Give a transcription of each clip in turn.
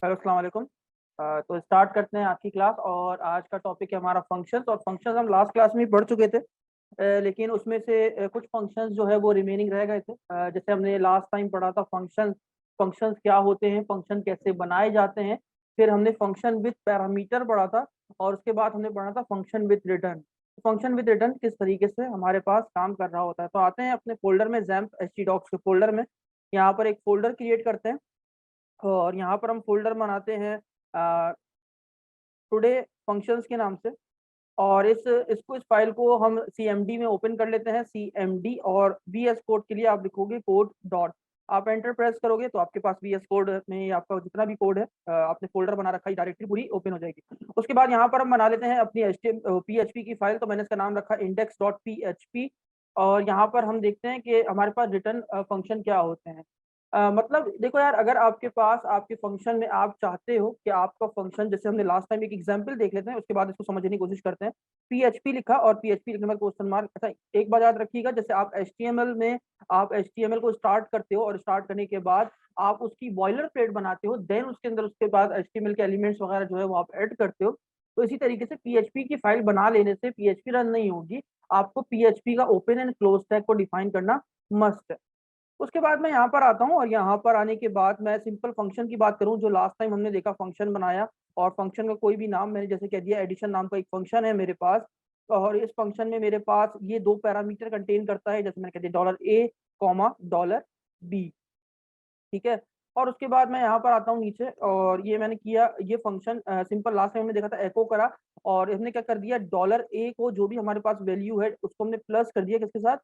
Hello, अस्सलाम वालेकुम। तो स्टार्ट करते हैं आज की क्लास। और आज का टॉपिक है हमारा फंक्शंस। और फंक्शंस हम लास्ट क्लास में ही पढ़ चुके थे, लेकिन उसमें से कुछ फंक्शंस जो है वो रिमेनिंग रह गए थे। जैसे हमने लास्ट टाइम पढ़ा था फंक्शंस। फंक्शंस क्या होते हैं, फंक्शन कैसे बनाए जाते हैं। फिर हमने फंक्शन विद पैरामीटर पढ़ा था, और उसके बाद हमने पढ़ा था function with return. Function with return किस तरीके से हमारे पास काम कर रहा होता है। तो आते हैं अपने फोल्डर में, जैम्प htdocs के फोल्डर में। यहाँ पर एक फोल्डर क्रिएट करते हैं, और यहाँ पर हम फोल्डर बनाते हैं टुडे फंक्शंस के नाम से। और इस फाइल को हम cmd में ओपन कर लेते हैं, cmd। और VS कोड के लिए आप लिखोगे कोड डॉट। आप एंटर प्रेस करोगे तो आपके पास VS कोड में आपका जितना भी कोड है, आपने फोल्डर बना रखा है, डायरेक्टरी पूरी ओपन हो जाएगी। उसके बाद यहाँ पर हम बना लेते हैं अपनी PHP की फाइल। तो मैंने इसका नाम रखा index.php। और यहाँ पर हम देखते हैं कि हमारे पास रिटर्न फंक्शन क्या होते हैं। मतलब देखो यार, अगर आपके पास आपके फंक्शन में आप चाहते हो कि आपका फंक्शन, जैसे हमने लास्ट टाइम एक एग्जांपल देख लेते हैं, उसके बाद इसको समझने की कोशिश करते हैं। PHP लिखा और PHP लिखने में क्वेश्चन मार्क। अच्छा, एक बात याद रखिएगा, जैसे आप HTML में आप HTML को स्टार्ट करते हो, और स्टार्ट करने के बाद आप उसकी बॉयलर प्लेट बनाते हो, देन उसके अंदर उसके बाद HTML के एलिमेंट्स वगैरह जो है वो आप ऐड करते हो। तो इसी तरीके से PHP की फाइल बना लेने से PHP रन नहीं होगी। आपको PHP का ओपन एंड क्लोज टैग को डिफाइन करना मस्ट है। उसके बाद मैं यहाँ पर आता हूँ, और यहाँ पर आने के बाद मैं सिंपल फंक्शन की बात करूँ, जो लास्ट टाइम हमने देखा फंक्शन बनाया। और फंक्शन का कोई भी नाम मैंने जैसे कह दिया, एडिशन नाम का एक फंक्शन है मेरे पास। और इस फंक्शन में मेरे पास ये दो पैरामीटर कंटेन करता है, जैसे मैंने कह दिया $a कॉमा $b। ठीक है। और उसके बाद मैं यहाँ पर आता हूँ नीचे, और ये मैंने किया, ये फंक्शन सिंपल लास्ट टाइम हमने देखा था एको करा। और इसने क्या कर दिया, $a को जो भी हमारे पास वैल्यू है उसको हमने प्लस कर दिया किसके साथ,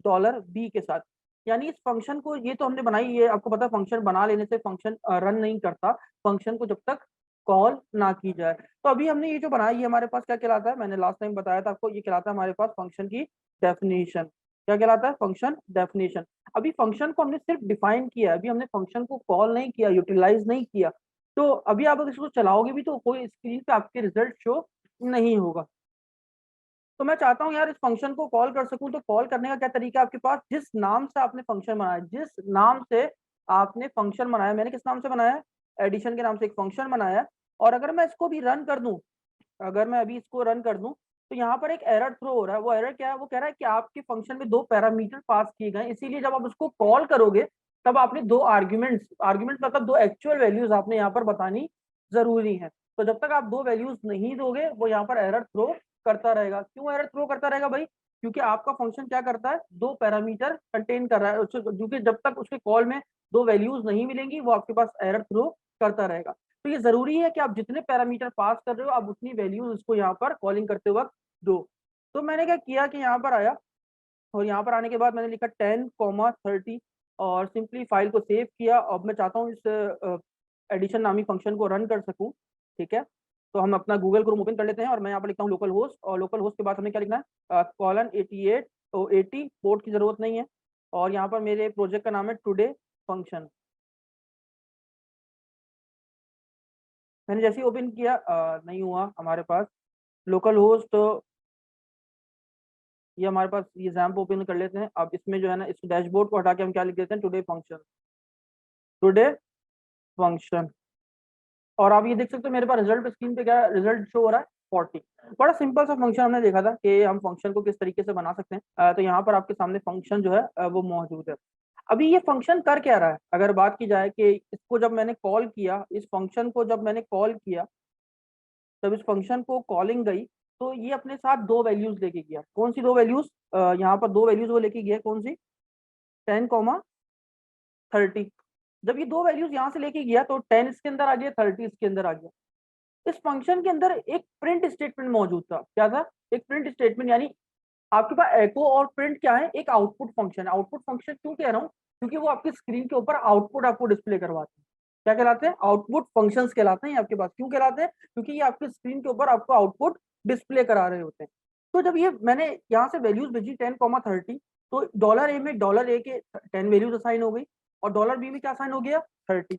$b के साथ। यानी इस फंक्शन को, ये तो हमने बनाई, ये आपको पता है फंक्शन बना लेने से फंक्शन रन नहीं करता, फंक्शन को जब तक कॉल ना की जाए। तो अभी हमने ये जो बनाई, ये हमारे पास क्या कहलाता है, मैंने लास्ट टाइम बताया था आपको, ये कहलाता है हमारे पास फंक्शन की डेफिनेशन। क्या कहलाता है, फंक्शन डेफिनेशन। अभी फंक्शन को हमने सिर्फ डिफाइन किया, अभी हमने फंक्शन को कॉल नहीं किया, यूटिलाइज नहीं किया। तो अभी आप अगर इसको चलाओगे भी तो कोई स्क्रीन पे आपके रिजल्ट शो नहीं होगा। तो मैं चाहता हूँ यार इस फंक्शन को कॉल कर सकूं। तो कॉल करने का क्या तरीका है आपके पास, जिस नाम से आपने फंक्शन बनाया, जिस नाम से आपने फंक्शन बनाया, मैंने किस नाम से बनाया है, एडिशन के नाम से एक फंक्शन बनाया है। और अगर मैं इसको भी रन कर दूं, अगर मैं अभी इसको रन कर दूं, तो यहाँ पर एक एरर थ्रो हो रहा है। वो एरर क्या है, वो कह रहा है कि आपके फंक्शन में दो पैरामीटर पास किए गए, इसीलिए जब आप उसको कॉल करोगे तब आपने दो आर्ग्यूमेंट्स आर्ग्यूमेंट्स मतलब दो एक्चुअल वैल्यूज आपने यहाँ पर बतानी जरूरी है। तो जब तक आप दो वैल्यूज नहीं दोगे, वो यहाँ पर एरर थ्रो करता रहेगा। क्यों एरर थ्रो करता रहेगा भाई, क्योंकि आपका फंक्शन क्या करता है, दो पैरामीटर कंटेन कर रहा है, क्योंकि जब तक उसके कॉल में दो वैल्यूज नहीं मिलेंगी, वो आपके पास एरर थ्रो करता रहेगा। तो ये जरूरी है कि आप जितने पैरामीटर पास कर रहे हो, आप उतनी वैल्यूज उसको यहाँ पर कॉलिंग करते वक्त दो। तो मैंने क्या किया कि यहाँ पर आया, और यहाँ पर आने के बाद मैंने लिखा 10, 30, और सिंपली फाइल को सेव किया। अब मैं चाहता हूँ इस एडिशन नामी फंक्शन को रन कर सकूँ। ठीक है। तो हम अपना गूगल क्रोम ओपन कर लेते हैं, और मैं यहाँ पर लिखता हूँ लोकल होस्ट। और लोकल होस्ट के बाद हमें क्या लिखना है, :88। तो 80 पोर्ट की जरूरत नहीं है। और यहाँ पर मेरे प्रोजेक्ट का नाम है टुडे फंक्शन। मैंने जैसे ही ओपन किया, नहीं हुआ हमारे पास लोकल होस्ट। ये हमारे पास ये जैम्प ओपन कर लेते हैं। अब इसमें जो है ना, इस डैशबोर्ड को हटा के हम क्या लिख देते हैं, टुडे फंक्शन, टुडे फंक्शन। और आप ये देख सकते हो मेरे पास रिजल्ट स्क्रीन पे क्या रिजल्ट शो हो रहा है, 40। बड़ा सिंपल सा फंक्शन हमने देखा था कि हम फंक्शन को किस तरीके से बना सकते हैं। तो यहाँ पर आपके सामने फंक्शन जो है वो मौजूद है। अभी ये फंक्शन कर क्या रहा है, अगर बात की जाए कि इसको जब मैंने कॉल किया, इस फंक्शन को जब मैंने कॉल किया, जब इस फंक्शन को कॉलिंग गई, तो ये अपने साथ दो वैल्यूज लेके गया। कौन सी दो वैल्यूज, यहाँ पर दो वैल्यूज वो लेके गया, कौन सी, 10, 30। जब ये दो वैल्यूज यहाँ से लेके गया, तो 10 इसके अंदर आ गया, 30 इसके अंदर आ गया। इस फंक्शन के अंदर एक प्रिंट स्टेटमेंट मौजूद था। क्या था, एक प्रिंट स्टेटमेंट। यानी आपके पास एको और प्रिंट क्या है, एक आउटपुट फंक्शन। आउटपुट फंक्शन क्यों कह रहा हूँ, क्योंकि वो आपकी स्क्रीन के ऊपर आउटपुट आपको डिस्प्ले करवाते हैं। क्या कहलाते हैं, आउटपुट फंक्शंस कहलाते हैं। आपके पास क्यों कहलाते हैं, क्योंकि ये आपकी स्क्रीन के ऊपर आपको आउटपुट डिस्प्ले करा रहे होते हैं। तो जब ये मैंने यहाँ से वैल्यूज भेजी 10, 30, तो $a में $a के 10 वैल्यूज असाइन हो गई, और $b में क्या असाइन हो गया, 30।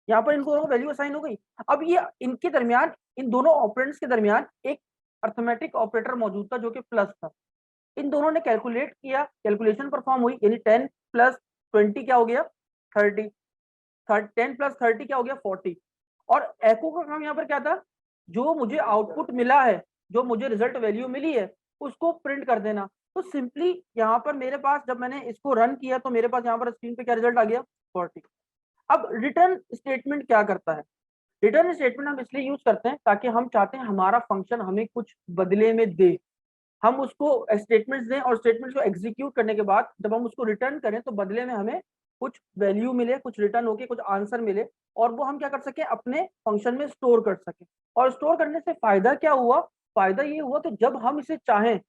यहाँ पर इनको वैल्यू असाइन हो गई। अब ये इनके दरमियान, इन दोनों ऑपरेंड्स के दरमियान एक अर्थमेटिक ऑपरेटर मौजूद था, जो कि प्लस था। इन दोनों ने कैलकुलेट किया, कैलकुलेशन परफॉर्म हुई, यानी 10 + 20 क्या हो गया, 30। 10 + 30 क्या हो गया, 40। और एको का काम यहाँ पर क्या था, जो मुझे आउटपुट मिला है, जो मुझे रिजल्ट वैल्यू मिली है, उसको प्रिंट कर देना। तो सिंपली यहाँ पर मेरे पास जब मैंने इसको रन किया तो मेरे पास यहाँ पर स्क्रीन पे क्या रिजल्ट आ गया, 40। अब रिटर्न स्टेटमेंट क्या करता है, रिटर्न स्टेटमेंट हम इसलिए यूज करते हैं ताकि हम चाहते हैं हमारा फंक्शन हमें कुछ बदले में दे, हम उसको स्टेटमेंट्स दें और स्टेटमेंट्स को एग्जीक्यूट करने के बाद जब हम उसको रिटर्न करें तो बदले में हमें कुछ वैल्यू मिले, कुछ रिटर्न होके कुछ आंसर मिले, और वो हम क्या कर सके, अपने फंक्शन में स्टोर कर सके। और स्टोर करने से फायदा क्या हुआ, फायदा ये हुआ कि जब हम इसे चाहें,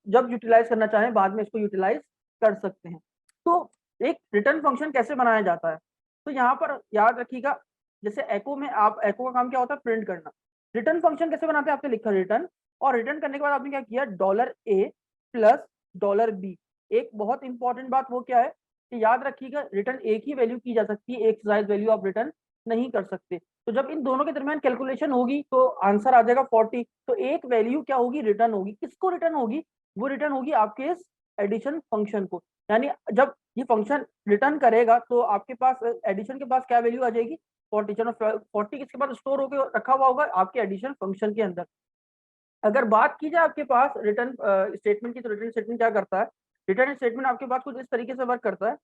जब यूटिलाइज करना चाहें, बाद में इसको यूटिलाइज कर सकते हैं। तो एक रिटर्न फंक्शन कैसे बनाया जाता है, तो यहाँ पर याद रखिएगा, जैसे एको में आप, एको का काम क्या होता है, प्रिंट करना। रिटर्न फंक्शन कैसे बनाते हैं, आपने लिखा रिटर्न, और रिटर्न करने के बाद आपने क्या किया, $a प्लस $b। एक बहुत इंपॉर्टेंट बात वो क्या है कि याद रखिएगा, रिटर्न एक ही वैल्यू की जा सकती है, एक साइज वैल्यू आप रिटर्न नहीं कर सकते। तो जब इन दोनों के दरमियान कैलकुलेशन होगी तो आंसर आ जाएगा 40। तो एक वैल्यू क्या होगी, रिटर्न होगी। किसको रिटर्न होगी, वो रिटर्न होगी आपके इस एडिशन फंक्शन को। यानी जब ये फंक्शन रिटर्न करेगा तो आपके पास एडिशन के पास क्या वैल्यू आ जाएगी, 40। चलो 40 किसके पास स्टोर होकर रखा हुआ होगा, आपके एडिशन फंक्शन के अंदर। अगर बात की जाए आपके पास रिटर्न स्टेटमेंट की, तो रिटर्न स्टेटमेंट क्या करता है, रिटर्न स्टेटमेंट आपके पास कुछ इस तरीके से वर्क करता है,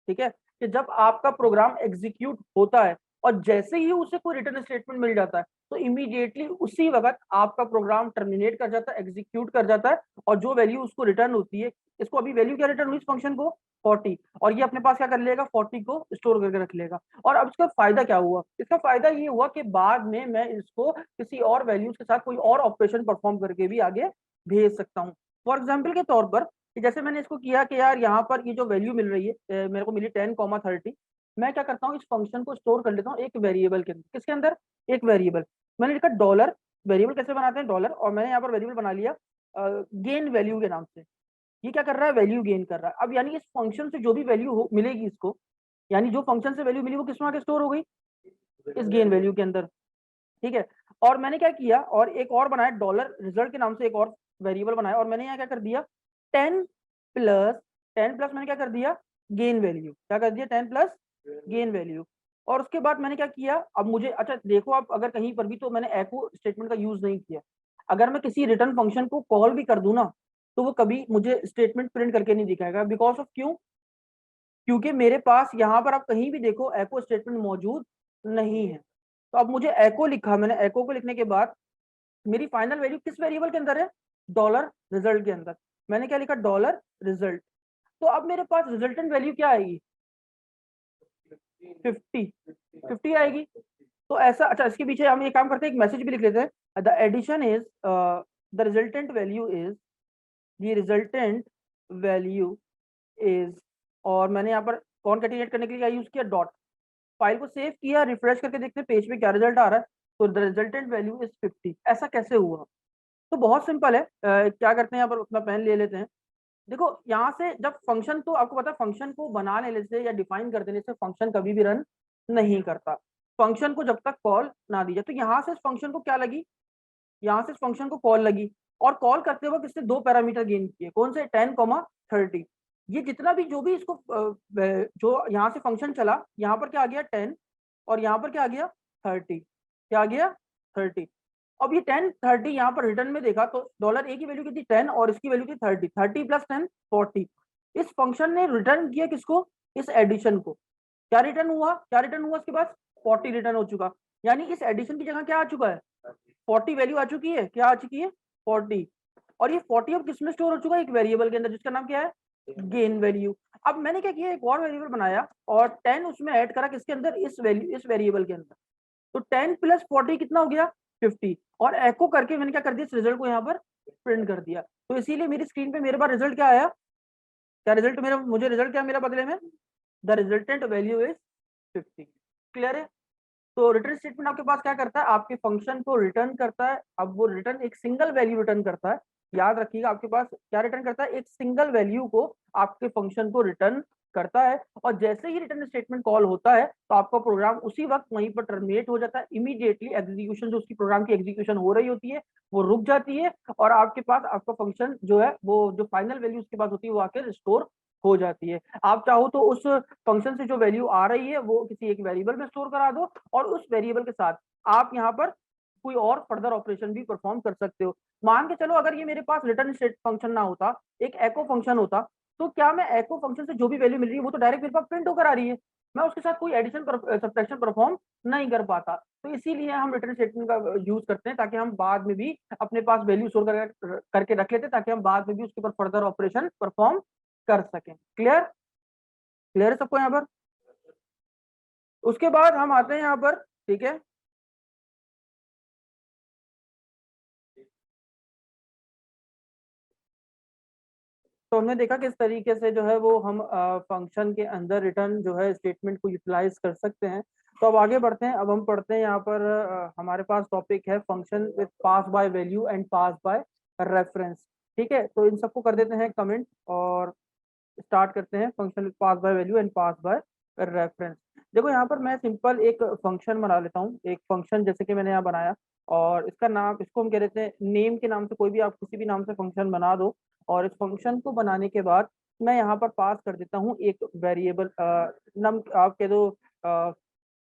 ठीक है, कि जब आपका प्रोग्राम एग्जीक्यूट होता है और जैसे ही उसे कोई रिटर्न स्टेटमेंट मिल जाता है तो इमीडिएटली उसी वक्त आपका प्रोग्राम टर्मिनेट कर जाता है, एग्जीक्यूट कर जाता है, और जो वैल्यू उसको रिटर्न होती है, इसको अभी वैल्यू क्या रिटर्न हुई इस फंक्शन को, 40, और ये अपने पास क्या कर लेगा, 40 को स्टोर करके रख लेगा। और अब इसका फायदा क्या हुआ, इसका फायदा ये हुआ कि बाद में मैं इसको किसी और वैल्यूज के साथ कोई और ऑपरेशन परफॉर्म करके भी आगे भेज सकता हूँ। फॉर एग्जाम्पल के तौर पर, कि जैसे मैंने इसको किया कि यार यहाँ पर ये जो वैल्यू मिल रही है, मेरे को मिली 10,30, मैं क्या करता हूँ, इस फंक्शन को स्टोर कर लेता हूँ एक वेरिएबल के अंदर। किसके अंदर, एक वेरिएबल। मैंने लिखा डॉलर, वेरिएबल कैसे बनाते हैं, डॉलर, और मैंने यहाँ पर वेरिएबल बना लिया गेन वैल्यू के नाम से। ये क्या कर रहा है, वैल्यू गेन कर रहा है। अब यानी इस फंक्शन से जो भी वैल्यू मिलेगी इसको, यानी जो फंक्शन से वैल्यू मिली वो किसमें आके स्टोर हो गई, इस गेन वैल्यू के अंदर, ठीक है। और मैंने क्या किया, और एक और बनाया डॉलर रिजल्ट के नाम से, एक और वेरिएबल बनाया, और मैंने यहाँ क्या कर दिया, 10 प्लस, 10 प्लस मैंने क्या कर दिया, गेन वैल्यू, क्या कर दिया, 10 प्लस गेन वैल्यू। और उसके बाद मैंने क्या किया, अब मुझे, अच्छा देखो आप, अगर कहीं पर भी, तो मैंने एको स्टेटमेंट का यूज नहीं किया। अगर मैं किसी रिटर्न फंक्शन को कॉल भी कर दूं ना, तो वो कभी मुझे स्टेटमेंट प्रिंट करके नहीं दिखाएगा, बिकॉज ऑफ क्यों, क्योंकि मेरे पास यहाँ पर आप कहीं भी देखो एको स्टेटमेंट मौजूद नहीं है। तो अब मुझे एको लिखा, मैंने एको को लिखने के बाद मेरी फाइनल वैल्यू किस वेरिएबल के अंदर है, डॉलर रिजल्ट के अंदर। मैंने क्या लिखा, डॉलर रिजल्ट। तो अब मेरे पास रिजल्टेंट वैल्यू क्या आएगी, 50 आएगी। तो ऐसा, अच्छा इसके पीछे हम ये काम करते हैं, एक मैसेज भी लिख लेते हैं, the addition is, the resultant value is, the resultant value is, और मैंने यहाँ पर कॉनकैटिनेट करने के लिए क्या यूज किया, डॉट। फाइल को सेव किया, रिफ्रेश करके देखते हैं पेज पे क्या रिजल्ट आ रहा है, तो द रिजल्टेंट वैल्यू इज 50। ऐसा कैसे हुआ, तो बहुत सिंपल है, क्या करते हैं, यहाँ पर अपना पेन ले लेते हैं। देखो यहाँ से जब फंक्शन, तो आपको पता है फंक्शन को बना लेने से या डिफाइन कर देने से फंक्शन कभी भी रन नहीं करता, फंक्शन को जब तक कॉल ना दी जाए। तो यहाँ से इस फंक्शन को क्या लगी, यहाँ से इस फंक्शन को कॉल लगी, और कॉल करते वक्त इससे दो पैरामीटर गेन किए, कौन से, 10,30। ये जितना भी जो भी इसको जो यहाँ से फंक्शन चला, यहाँ पर क्या आ गया 10, और यहाँ पर क्या आ गया 30, क्या आ गया 30। अब ये 10,30 यहाँ पर रिटर्न में देखा तो डॉलर ए की वैल्यू कितनी 10 और इसकी वैल्यू थी 30, 30 प्लस 10 40। इस फंक्शन ने रिटर्न किया किसको, इस एडिशन को। क्या रिटर्न हुआ, क्या रिटर्न हुआ इसके पास, 40 रिटर्न हो चुका। यानी इस एडिशन की जगह क्या आ चुका है, 40 वैल्यू आ चुकी है, क्या आ चुकी है 40। और ये 40 अब किसमें स्टोर हो चुका है, एक वेरिएबल के अंदर जिसका नाम क्या है, गेन वैल्यू। अब मैंने क्या किया, एक और वेरिएबल बनाया और 10 उसमें ऐड करा, किसके अंदर, इस वैल्यू, इस वेरिएबल के अंदर। तो 10 प्लस 40 कितना हो गया, 50। और एको करके मैंने क्या कर दिया, इस रिजल्ट को यहाँ पर प्रिंट कर दिया। तो इसीलिए मेरी स्क्रीन पे मेरे पास रिजल्ट क्या आया, क्या रिजल्ट मेरा, मुझे रिजल्ट क्या मिला बदले में, the resultant value is 50। Clear है। तो रिटर्न स्टेटमेंट आपके पास क्या करता है, आपके फंक्शन को रिटर्न करता है। अब वो रिटर्न एक सिंगल वैल्यू रिटर्न करता है, याद रखिएगा, आपके पास क्या रिटर्न करता है, एक सिंगल वैल्यू को आपके फंक्शन को रिटर्न करता है। और जैसे ही रिटर्न स्टेटमेंट कॉल होता है तो आपका प्रोग्राम उसी वक्त वहीं पर टर्मिनेट हो जाता है, इमीडिएटली एग्जीक्यूशन, जो उसकी प्रोग्राम की एग्जीक्यूशन हो रही होती है वो रुक जाती है, और आपके पास आपका फंक्शन जो है, वो जो फाइनल वैल्यू उसके पास होती है वो आकर स्टोर हो जाती है। आप चाहो तो उस फंक्शन से जो वैल्यू आ रही है वो किसी एक वेरिएबल में स्टोर करा दो और उस वेरिएबल के साथ आप यहाँ पर कोई और फर्दर ऑपरेशन भी परफॉर्म कर सकते हो। मान के चलो अगर ये मेरे पास रिटर्न स्टेट फंक्शन ना होता, एक एको फंक्शन होता, तो क्या मैं एको फंक्शन से जो भी वैल्यू मिल रही है वो तो डायरेक्ट मेरे पास प्रिंट होकर आ रही है, मैं उसके साथ कोई एडिशन सब्ट्रैक्शन परफॉर्म नहीं कर पाता। तो इसीलिए हम रिटर्न स्टेटमेंट का यूज करते हैं ताकि हम बाद में भी अपने पास वैल्यू स्टोर करके रख लेते ताकि हम बाद में भी उसके ऊपर फर्दर ऑपरेशन परफॉर्म कर सकें। क्लियर? क्लियर है सबको यहाँ पर? उसके बाद हम आते हैं यहाँ पर, ठीक है, तो हमने देखा किस तरीके से जो है वो हम फंक्शन के अंदर रिटर्न जो है स्टेटमेंट को यूटिलाइज कर सकते हैं। तो अब आगे बढ़ते हैं। अब हम पढ़ते हैं यहाँ पर हमारे पास टॉपिक है function with pass by value and pass by reference. ठीक है, तो इन सबको कर देते हैं कमेंट और स्टार्ट करते हैं function with pass by value and pass by reference. देखो यहाँ पर मैं सिंपल एक फंक्शन बना लेता हूँ, एक फंक्शन जैसे कि मैंने यहाँ बनाया और इसका नाम, इसको हम कह देते हैं नेम के नाम से, कोई भी आप किसी भी नाम से फंक्शन बना दो। और इस फंक्शन को बनाने के बाद मैं यहाँ पर पास कर देता हूँ एक वेरिएबल नम, आप कह दो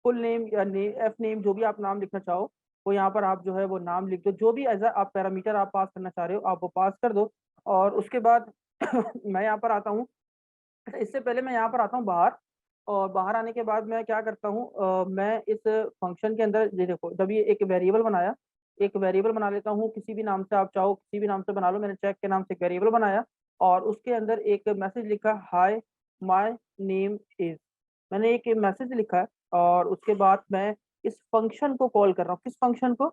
फुल नेम या एफ नेम, जो भी आप नाम लिखना चाहो वो यहाँ पर आप जो है वो नाम लिख दो, जो भी एज आप पैरामीटर आप पास करना चाह रहे हो आप वो पास कर दो। और उसके बाद मैं यहाँ पर आता हूँ, इससे पहले मैं यहाँ पर आता हूँ बाहर, और बाहर आने के बाद मैं क्या करता हूँ, मैं इस फंक्शन के अंदर ये देखो, जब ये एक वेरिएबल बनाया, एक वेरिएबल बना लेता हूँ किसी भी नाम से, आप चाहो किसी भी नाम से बना लो, मैंने चेक के नाम से एक वेरिएबल बनाया और उसके अंदर एक मैसेज लिखा, हाय माय नेम इज, मैंने एक मैसेज लिखा है। और उसके बाद मैं इस फंक्शन को कॉल कर रहा हूँ, किस फंक्शन को,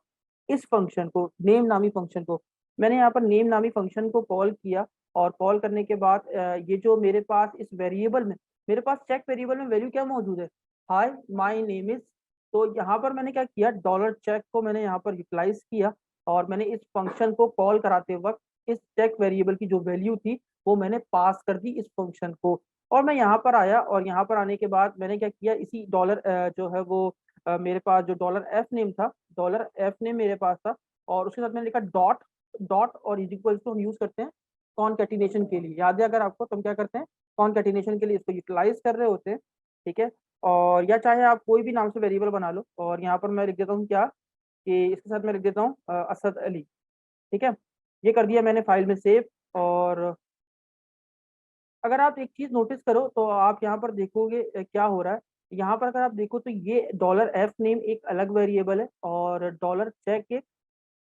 इस फंक्शन को, नेम नामी फंक्शन को। मैंने यहाँ पर नेम नामी फंक्शन को कॉल किया और कॉल करने के बाद ये जो मेरे पास इस वेरिएबल में, मेरे पास चेक वेरिएबल में वैल्यू क्या मौजूद है, हाय माय नेम इज। तो यहाँ पर मैंने क्या किया, डॉलर चेक को मैंने यहाँ पर यूटिलाइज किया और मैंने इस फंक्शन को कॉल कराते वक्त इस चेक वेरिएबल की जो वैल्यू थी वो मैंने पास कर दी इस फंक्शन को। और मैं यहाँ पर आया और यहाँ पर आने के बाद मैंने क्या किया, इसी डॉलर जो है वो मेरे पास जो डॉलर एफ नेम था, डॉलर एफ नेम मेरे पास था, और उसके साथ मैंने लिखा डॉट, डॉट और इज इक्वल टू हम यूज करते हैं कॉनकैटिनेशन के लिए, याद है अगर आपको, तो हम क्या करते हैं कॉनकैटिनेशन के लिए इसको यूटिलाइज कर रहे होते हैं। ठीक है, और या चाहे आप कोई भी नाम से वेरिएबल बना लो, और यहाँ पर मैं लिख देता हूँ क्या, कि इसके साथ मैं लिख देता हूँ असद अली। ठीक है, ये कर दिया मैंने फाइल में सेव। और अगर आप एक चीज नोटिस करो तो आप यहाँ पर देखोगे क्या हो रहा है, यहाँ पर अगर आप देखो तो ये डॉलर एफ नेम एक अलग वेरिएबल है और डॉलर चेक एक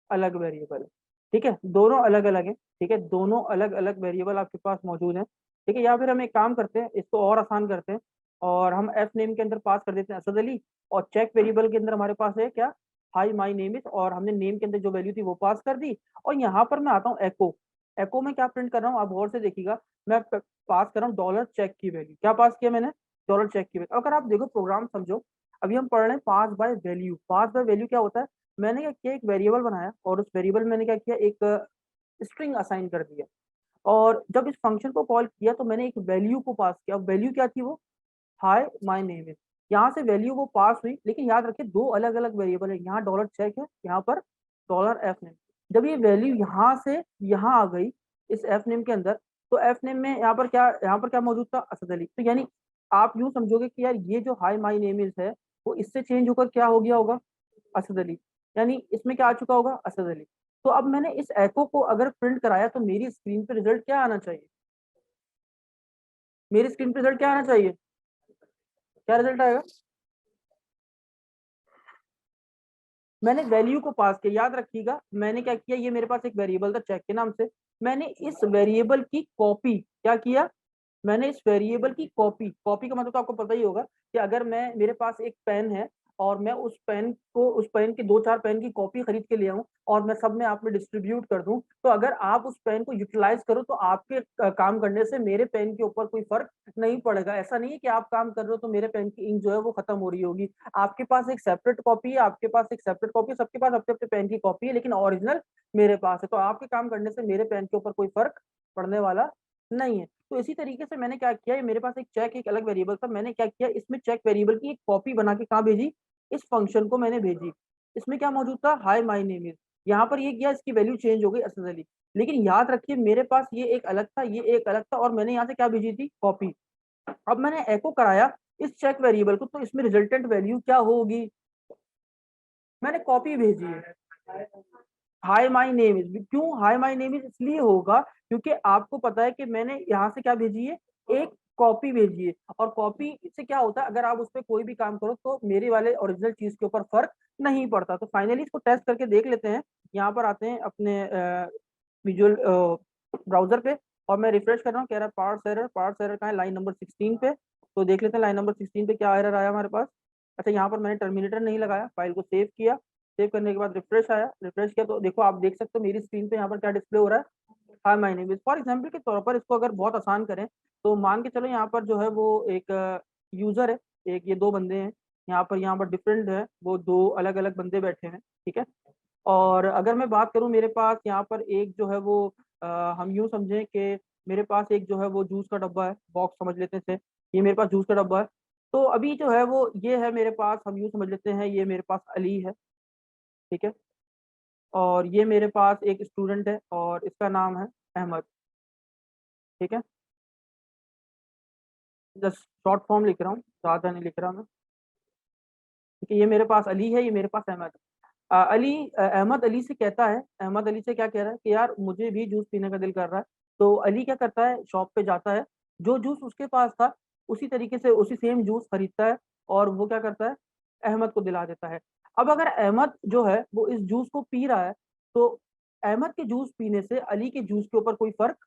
अलग वेरिएबल है। ठीक है, दोनों अलग अलग हैं। ठीक है, दोनों अलग अलग वेरिएबल आपके पास मौजूद हैं। ठीक है, या फिर हम एक काम करते हैं, इसको और आसान करते हैं और हम एफ नेम के अंदर पास कर देते हैं असद अली, और चेक वेरिएबल के अंदर हमारे पास है क्या, हाई माई नेम इज, और हमने नेम के अंदर जो वैल्यू थी वो पास कर दी। और यहाँ पर मैं आता हूँ एको, एको में क्या प्रिंट कर रहा हूँ, आप गौर से देखिएगा, मैं पास कर रहा हूँ डॉलर चेक की वैल्यू, क्या पास किया मैंने, डॉलर चेक की वैल्यू। अगर आप देखो प्रोग्राम समझो, अभी हम पढ़ रहे हैं pass by value, pass by value क्या होता है, मैंने क्या किया, एक वेरिएबल बनाया और उस वेरिएबल में मैंने क्या किया, एक स्ट्रिंग असाइन कर दिया। और जब इस फंक्शन को कॉल किया तो मैंने एक वैल्यू को पास किया, वैल्यू क्या थी वो, हाय माय नेम इज। यहाँ से वैल्यू वो पास हुई, लेकिन याद रखिए दो अलग अलग वेरिएबल है, यहाँ डॉलर चेक है, यहाँ पर डॉलर एफ नेम। जब ये वैल्यू यहाँ से यहाँ आ गई इस एफ नेम के अंदर, तो एफ नेम में यहाँ पर क्या मौजूद था, असद अली। तो यानी आप यूं समझोगे कि यार ये जो हाई माई नेम इज है वो इससे चेंज होकर क्या हो गया होगा, असद अली, यानी इसमें क्या आ चुका होगा, असद अली। तो अब मैंने इस एको को अगर प्रिंट कराया तो मेरी स्क्रीन पे रिजल्ट क्या आना चाहिए, मेरी स्क्रीन पे रिजल्ट क्या आना चाहिए, क्या रिजल्ट आएगा, मैंने वैल्यू को पास किया। याद रखिएगा मैंने क्या किया, ये मेरे पास एक वेरिएबल था चेक के नाम से, मैंने इस वेरिएबल की कॉपी क्या किया, मैंने इस वेरिएबल की कॉपी, कॉपी का मतलब तो आपको पता ही होगा कि अगर मैं, मेरे पास एक पेन है और मैं उस पेन को, उस पेन की दो चार पेन की कॉपी खरीद के ले आऊं और मैं सब में आप में डिस्ट्रीब्यूट कर दूं, तो अगर आप उस पेन को यूटिलाइज करो तो आपके काम करने से मेरे पेन के ऊपर कोई फर्क नहीं पड़ेगा। ऐसा नहीं है कि आप काम कर रहे हो तो मेरे पेन की इंक जो है वो खत्म हो रही होगी, आपके पास एक सेपरेट कॉपी है, आपके पास एक सेपरेट कॉपी, सबके पास अपने अपने पेन की कॉपी है, लेकिन ओरिजिनल मेरे पास है, तो आपके काम करने से मेरे पेन के ऊपर कोई फर्क पड़ने वाला नहीं है। तो इसी तरीके से मैंने क्या किया, मेरे पास एक चेक एक अलग वेरिएबल था, मैंने क्या किया, इसमें चेक वेरिएबल की एक कॉपी बना के कहाँ भेजी, इस फंक्शन को मैंने भेजी। इसमें क्या मौजूद था, हाई माई नेम इज, यहाँ पर ये किया, इसकी वैल्यू चेंज हो गई असद अली। लेकिन याद रखिए मेरे पास ये एक अलग था, ये एक अलग था, और मैंने यहाँ से क्या भेजी थी, कॉपी। अब मैंने एको कराया इस चेक वेरिएबल को, तो इसमें रिजल्टेंट वैल्यू क्या होगी, मैंने कॉपी भेजी है, हाई माई नेम इज। क्यों हाई माई नेम इज इसलिए होगा क्योंकि आपको पता है कि मैंने यहाँ से क्या भेजी है, एक कॉपी भेजी है, और कॉपी से क्या होता है, अगर आप उस पर कोई भी काम करो तो मेरे वाले ओरिजिनल चीज के ऊपर फर्क नहीं पड़ता। तो फाइनली इसको टेस्ट करके देख लेते हैं। यहाँ पर आते हैं अपने विजुअल ब्राउजर पे, और मैं रिफ्रेश कर रहा हूँ, कह रहा है पार्स एरर कहाँ है, लाइन नंबर 16 पे। तो देख लेते हैं लाइन नंबर 16 पे क्या एरर आया हमारे पास। अच्छा, यहाँ पर मैंने टर्मिनेटर नहीं लगाया, फाइल को सेव किया, सेव करने के बाद रिफ्रेश आया, रिफ्रेश किया तो देखो, आप देख सकते हो मेरी स्क्रीन पे यहाँ पर क्या डिस्प्ले हो रहा है, high my name is. For example के तौर पर इसको अगर बहुत आसान करें तो मान के चलो यहाँ पर जो है वो एक यूजर है, एक ये दो बंदे हैं, यहाँ पर डिफरेंट है, वो दो अलग अलग बंदे बैठे हैं, ठीक है। और अगर मैं बात करूं, मेरे पास यहाँ पर एक जो है वो हम यूं समझें कि मेरे पास एक जो है वो जूस का डब्बा है, बॉक्स समझ लेते हैं इसे, ये मेरे पास जूस का डब्बा है। तो अभी जो है वो ये है मेरे पास, हम यूं समझ लेते हैं ये मेरे पास अली है, ठीक है। और ये मेरे पास एक स्टूडेंट है और इसका नाम है अहमद, ठीक है। जस्ट शॉर्ट फॉर्म लिख रहा हूँ, ज़्यादा नहीं लिख रहा मैं, ठीक है। ये मेरे पास अली है, ये मेरे पास अहमद है। अहमद अली से कहता है, अहमद अली से क्या कह रहा है कि यार मुझे भी जूस पीने का दिल कर रहा है। तो अली क्या करता है, शॉप पे जाता है, जो जूस उसके पास था उसी तरीके से उसी सेम जूस खरीदता है, और वो क्या करता है, अहमद को दिला देता है। अब अगर अहमद जो है वो इस जूस को पी रहा है, तो अहमद के जूस पीने से अली के जूस के ऊपर कोई फर्क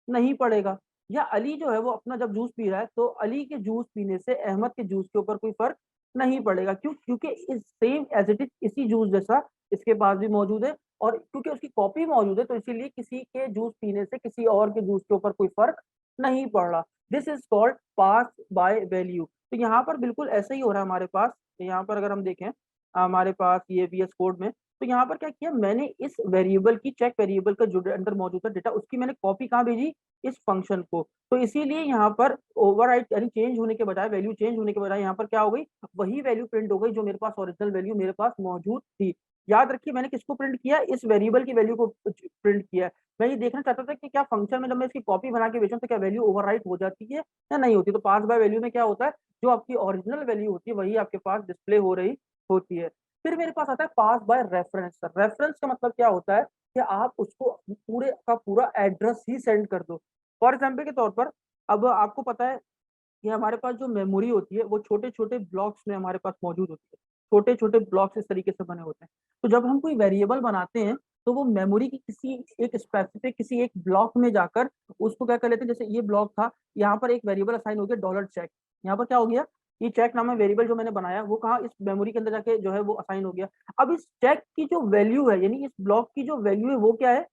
नहीं पड़ेगा, या अली जो है वो अपना जब जूस पी रहा है तो अली के जूस पीने से अहमद के जूस के ऊपर कोई फर्क नहीं पड़ेगा। क्यों, क्योंकि इस सेम एज इट इज इसी जूस जैसा इसके पास भी मौजूद है, और क्योंकि उसकी कॉपी मौजूद है तो इसीलिए किसी के जूस पीने से किसी और के जूस के ऊपर कोई फर्क नहीं पड़ रहा। This is called pass by value. तो यहाँ पर बिल्कुल ऐसा ही हो रहा है हमारे पास। यहाँ पर अगर हम देखें हमारे पास ये VS कोड में, तो यहाँ पर क्या किया मैंने, इस वेरिएबल की, चेक वेरिएबल का जो अंदर मौजूद है डेटा, उसकी मैंने कॉपी कहाँ भेजी, इस फंक्शन को। तो इसीलिए यहाँ पर ओवरराइट यानी चेंज होने के बजाय, वैल्यू चेंज होने के बजाय यहाँ पर क्या हो गई, वही वैल्यू प्रिंट हो गई जो मेरे पास ओरिजिनल वैल्यू मेरे पास मौजूद थी। याद रखिए मैंने किसको प्रिंट किया, इस वेरिएबल की वैल्यू को प्रिंट किया। मैं ये देखना चाहता था कि क्या फंक्शन में जब मैं इसकी कॉपी बना के भेजूं तो क्या वैल्यू ओवरराइट हो जाती है या नहीं होती। तो पास बाय वैल्यू में क्या होता है, जो आपकी ओरिजिनल वैल्यू होती है वही आपके पास डिस्प्ले हो रही होती है। फिर मेरे पास आता है पास बाय रेफरेंस। रेफरेंस का मतलब क्या होता है कि आप उसको पूरे का पूरा एड्रेस ही सेंड कर दो। फॉर एग्जाम्पल के तौर पर, अब आपको पता है कि हमारे पास जो मेमोरी होती है वो छोटे छोटे ब्लॉक्स में हमारे पास मौजूद होती है, छोटे छोटे ब्लॉक्स इस तरीके से बने होते हैं। तो जब हम कोई वेरिएबल बनाते हैं तो वो मेमोरी की किसी एक स्पेसिफिक किसी एक ब्लॉक में जाकर उसको क्या कर लेते हैं, जैसे ये ब्लॉक था, यहाँ पर एक वेरिएबल असाइन हो गया डॉलर चेक। यहाँ पर क्या हो गया, ये चेक नाम है वेरिएबल जो मैंने बनाया, वो कहाँ, इस मेमोरी के अंदर जाके जो है वो असाइन हो गया। अब इस चेक की जो वैल्यू है, यानी इस ब्लॉक की जो वैल्यू है वो क्या है,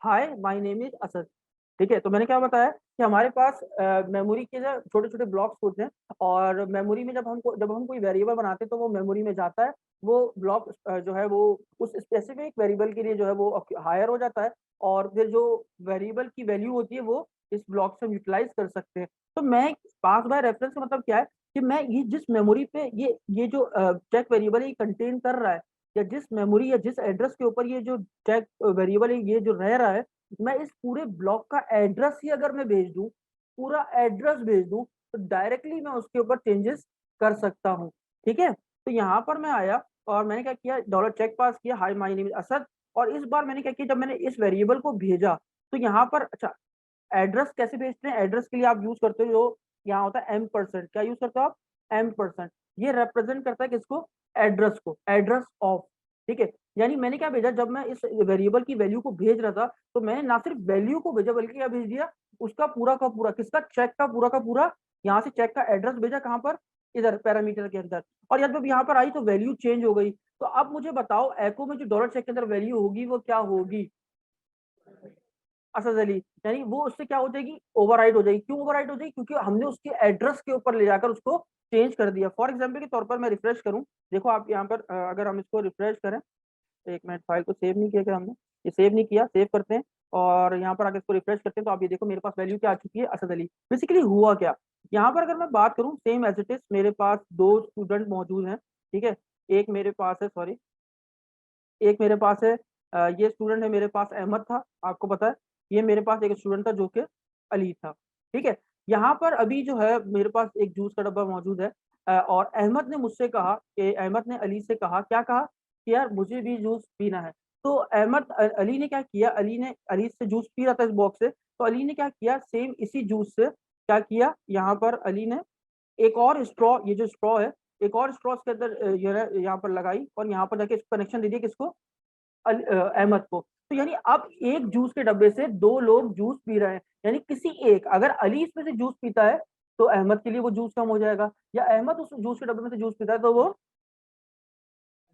hi my name is Asad, ठीक है। तो मैंने क्या बताया कि हमारे पास मेमोरी के जो छोटे छोटे ब्लॉक्स होते हैं, और मेमोरी में जब हम कोई वेरिएबल बनाते हैं तो वो मेमोरी में जाता है, वो ब्लॉक जो है वो उस स्पेसिफिक वेरिएबल के लिए जो है वो हायर हो जाता है, और फिर जो वेरिएबल की वैल्यू होती है वो इस ब्लॉक से यूटिलाइज कर सकते हैं। तो मैं पास बाय रेफरेंस का मतलब क्या है कि मैं ये जिस मेमोरी पे ये जो चेक वेरिएबल है ये कंटेन कर रहा है, या जिस मेमोरी या जिस एड्रेस के ऊपर ये जो चेक वेरिएबल है ये जो रह रहा है, मैं इस पूरे ब्लॉक का एड्रेस ही अगर मैं भेज दूं, पूरा एड्रेस भेज दूं, तो डायरेक्टली मैं उसके ऊपर चेंजेस कर सकता हूं, ठीक है। तो यहाँ पर मैं आया और मैंने क्या किया, डॉलर चेक पास किया, high my name is Asad. और इस बार मैंने क्या किया, जब मैंने इस वेरिएबल को भेजा तो यहाँ पर, अच्छा, एड्रेस कैसे भेजते हैं, एड्रेस के लिए आप यूज करते हो जो यहाँ होता है M%, क्या यूज करते हो आप, M%। ये रिप्रेजेंट करता है किसको, एड्रेस को, एड्रेस ऑफ, ठीक है। यानी मैंने क्या भेजा, जब मैं इस वेरिएबल की वैल्यू को भेज रहा था तो मैंने ना सिर्फ वैल्यू को भेजा बल्कि क्या भेज दिया, उसका पूरा का पूरा, किसका, चेक का पूरा यहाँ से चेक का एड्रेस भेजा कहाँ पर, इधर पैरामीटर के अंदर। और जब यहाँ पर आई तो वैल्यू चेंज हो गई। तो अब मुझे बताओ एको में जो डॉलर चेक के अंदर वैल्यू होगी वो क्या होगी, असद अली, यानी वो उससे क्या हो जाएगी, ओवरराइड हो जाएगी। क्यों ओवरराइड हो जाएगी, क्योंकि हमने उसके एड्रेस के ऊपर ले जाकर उसको चेंज कर दिया। फॉर एग्जाम्पल के तौर पर मैं रिफ्रेश करूं, देखो आप यहाँ पर अगर हम इसको रिफ्रेश करें, एक मिनट, फाइल को सेव नहीं किया क्या हमने, ये सेव नहीं किया, सेव करते हैं और यहाँ पर अगर इसको रिफ्रेश करते हैं तो आप ये देखो मेरे पास वैल्यू क्या आ चुकी है, असद अली। बेसिकली हुआ क्या, यहाँ पर अगर मैं बात करूँ सेम एज इट इज, मेरे पास दो स्टूडेंट मौजूद हैं, ठीक है। एक मेरे पास है, सॉरी, एक मेरे पास है ये स्टूडेंट है मेरे पास अहमद था, आपको पता है। ये मेरे पास एक स्टूडेंट था जो कि अली था। ठीक है, यहाँ पर अभी जो है मेरे पास एक जूस का डब्बा मौजूद है, और अहमद ने मुझसे कहा कि अहमद ने अली से कहा, क्या कहा कि यार मुझे भी जूस पीना है। तो अली ने क्या किया, अली से जूस पी रहा था इस बॉक्स से, तो अली ने क्या किया, सेम इसी जूस से क्या किया, यहाँ पर अली ने एक और स्ट्रॉ, ये जो स्ट्रॉ है, एक और स्ट्रॉ के अंदर यहाँ पर लगाई और यहाँ पर जाके इसको कनेक्शन दे दिया, किसको, अहमद को। तो यानी अब एक जूस के डब्बे से दो लोग जूस पी रहे हैं, यानी किसी एक, अगर अली इसमें से जूस पीता है तो अहमद के लिए वो जूस कम हो जाएगा, या अहमद उस जूस के डब्बे में से जूस पीता है तो वो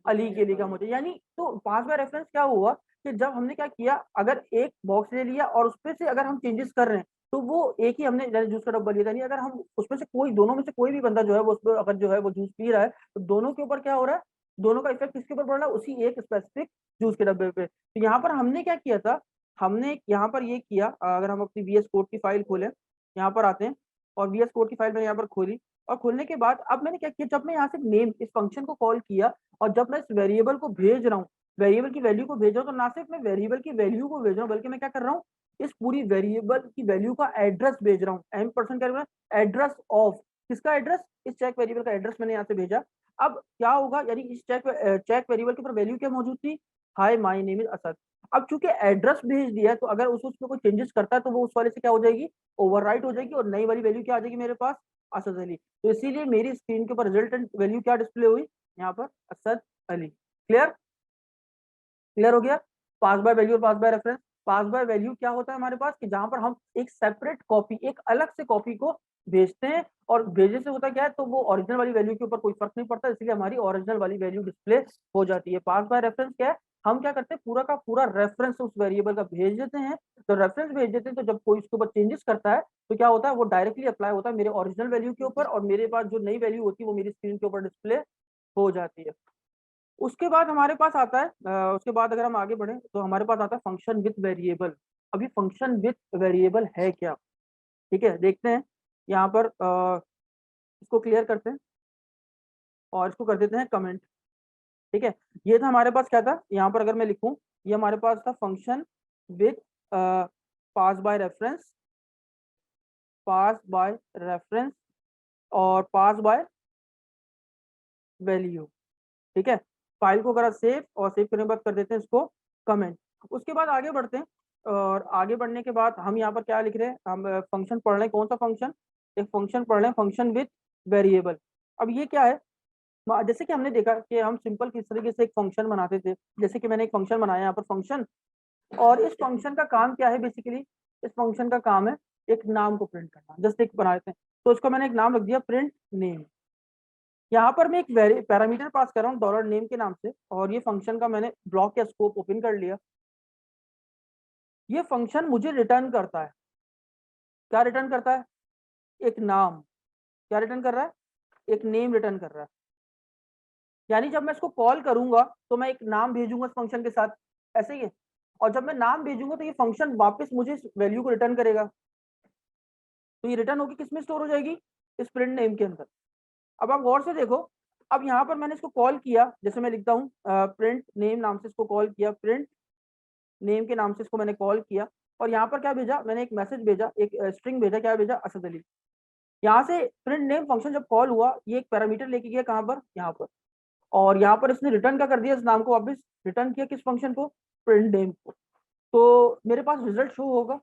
अली के लिए कम हो जाएगा। यानी तो पांच बार रेफरेंस क्या हुआ कि जब हमने क्या किया, अगर एक बॉक्स ले लिया और उसमें से अगर हम चेंजेस कर रहे हैं तो वो एक ही हमने जूस का डब्बा लिया था, नहीं अगर हम उसमें से कोई, दोनों में से कोई भी बंदा जो है वो उसमें अगर जो है वो जूस पी रहा है तो दोनों के ऊपर क्या हो रहा है, दोनों का इफेक्ट किसके ऊपर पड़ रहा है, उसी एक स्पेसिफिक जूस के डब्बे पे। तो यहाँ पर हमने क्या किया था, हमने यहाँ पर ये किया, अगर हम अपनी VS कोड की फाइल खोलें, यहाँ पर आते हैं और VS कोड की फाइल मैंने यहाँ पर खोली, और खोलने के बाद अब मैंने क्या किया, जब मैं यहाँ से नेम इस फंक्शन को कॉल किया और जब मैं इस वेरिएबल को भेज रहा हूँ, वेरिएबल की वैल्यू को भेज रहा हूँ, तो ना सिर्फ मैं वेरिएबल की वैल्यू को भेज रहा हूँ बल्कि मैं क्या कर रहा हूँ, इस पूरी वेरिएबल की वैल्यू का एड्रेस भेज रहा हूँ। M% क्या है, एड्रेस ऑफ, किसका एड्रेस, इस चेक वेरिएबल का एड्रेस मैंने यहाँ से भेजा। अब क्या होगा, यानी इस चेक वेरिएबल के ऊपर वैल्यू क्या मौजूद थी, hi my name is Asad. अब चूंकि एड्रेस भेज दिया है तो अगर उसमें कोई चेंजेस करता है तो वो उस वाले से क्या हो जाएगी, ओवरराइट हो जाएगी, और नई वाली वैल्यू क्या आ जाएगी मेरे पास, असद अली। तो इसीलिए मेरी स्क्रीन के ऊपर रिजल्टेंट वैल्यू क्या डिस्प्ले हुई, यहाँ पर असद अली। क्लियर, क्लियर हो गया। पास बाय वैल्यू और pass by reference. Pass by value क्या होता है हमारे पास, कि जहां पर हम एक सेपरेट कॉपी, एक अलग से कॉपी को भेजते हैं, और भेजने से होता क्या है, तो वो ओरिजिनल वाली वैल्यू के ऊपर कोई फर्क नहीं पड़ता, इसलिए हमारी ओरिजिनल वाली वैल्यू डिस्प्ले हो जाती है। पास बाय रेफरेंस क्या है, हम क्या करते हैं, पूरा का पूरा रेफरेंस उस वेरिएबल का भेज देते हैं। तो रेफरेंस भेज देते हैं तो जब कोई उसके ऊपर चेंजेस करता है तो क्या होता है, वो डायरेक्टली अप्लाई होता है मेरे ओरिजिनल वैल्यू के ऊपर, और मेरे पास जो नई वैल्यू होती है वो मेरी स्क्रीन के ऊपर डिस्प्ले हो जाती है। उसके बाद हमारे पास आता है, उसके बाद अगर हम आगे बढ़े तो हमारे पास आता है फंक्शन विथ वेरिएबल। अभी फंक्शन विथ वेरिएबल है क्या, ठीक है, देखते हैं। यहाँ पर इसको क्लियर करते हैं और इसको कर देते हैं कमेंट। ठीक है, ये था हमारे पास, क्या था यहाँ पर, अगर मैं लिखूं, ये हमारे पास था function with pass by reference, pass by reference और पास बाय वैल्यू। ठीक है, फाइल को करा सेव, और सेव करने के बाद कर देते हैं इसको कमेंट। उसके बाद आगे बढ़ते हैं, और आगे बढ़ने के बाद हम यहाँ पर क्या लिख रहे हैं, हम फंक्शन पढ़ रहे हैं, कौन सा फंक्शन, एक फंक्शन पढ़ रहे हैं, फंक्शन विथ वेरिएबल। अब ये क्या है, जैसे कि हमने देखा कि हम सिंपल किस तरीके से एक फंक्शन बनाते थे, जैसे कि मैंने एक फंक्शन बनाया यहाँ पर फंक्शन, और इस फंक्शन का काम क्या है बेसिकली, इस फंक्शन का काम है एक नाम को प्रिंट करना, जैसे एक बनाए थे, तो इसको मैंने एक नाम रख दिया प्रिंट नेम। यहाँ पर मैं एक पैरामीटर पास कर रहा हूँ डॉलर नेम के नाम से, और ये फंक्शन का मैंने ब्लॉक या स्कोप ओपन कर लिया। ये फंक्शन मुझे रिटर्न करता है, क्या रिटर्न करता है, एक नाम। क्या रिटर्न कर रहा है, एक नेम रिटर्न कर रहा है। यानी जब मैं इसको कॉल करूंगा तो मैं एक नाम भेजूंगा इस फंक्शन के साथ, ऐसे ही है, और जब मैं नाम भेजूंगा तो ये फंक्शन वापस मुझे इस वैल्यू को रिटर्न करेगा। तो ये रिटर्न होगी किसमें स्टोर हो जाएगी, इस प्रिंट नेम के अंदर। अब आप गौर से देखो, अब यहाँ पर मैंने इसको कॉल किया, जैसे मैं लिखता हूँ प्रिंट नेम नाम से इसको कॉल किया, प्रिंट नेम के नाम से इसको मैंने कॉल किया, और यहाँ पर क्या भेजा, मैंने एक मैसेज भेजा, एक स्ट्रिंग भेजा, क्या भेजा, असद अली। यहाँ से प्रिंट नेम फंक्शन जब कॉल हुआ, ये एक पैरामीटर लेके गया कहाँ पर, यहाँ पर, और यहाँ पर इसने रिटर्न क्या कर दिया, इस नाम को वापस रिटर्न किया, किस फंक्शन को, प्रिंट नेम को। तो मेरे पास रिजल्ट शो होगा,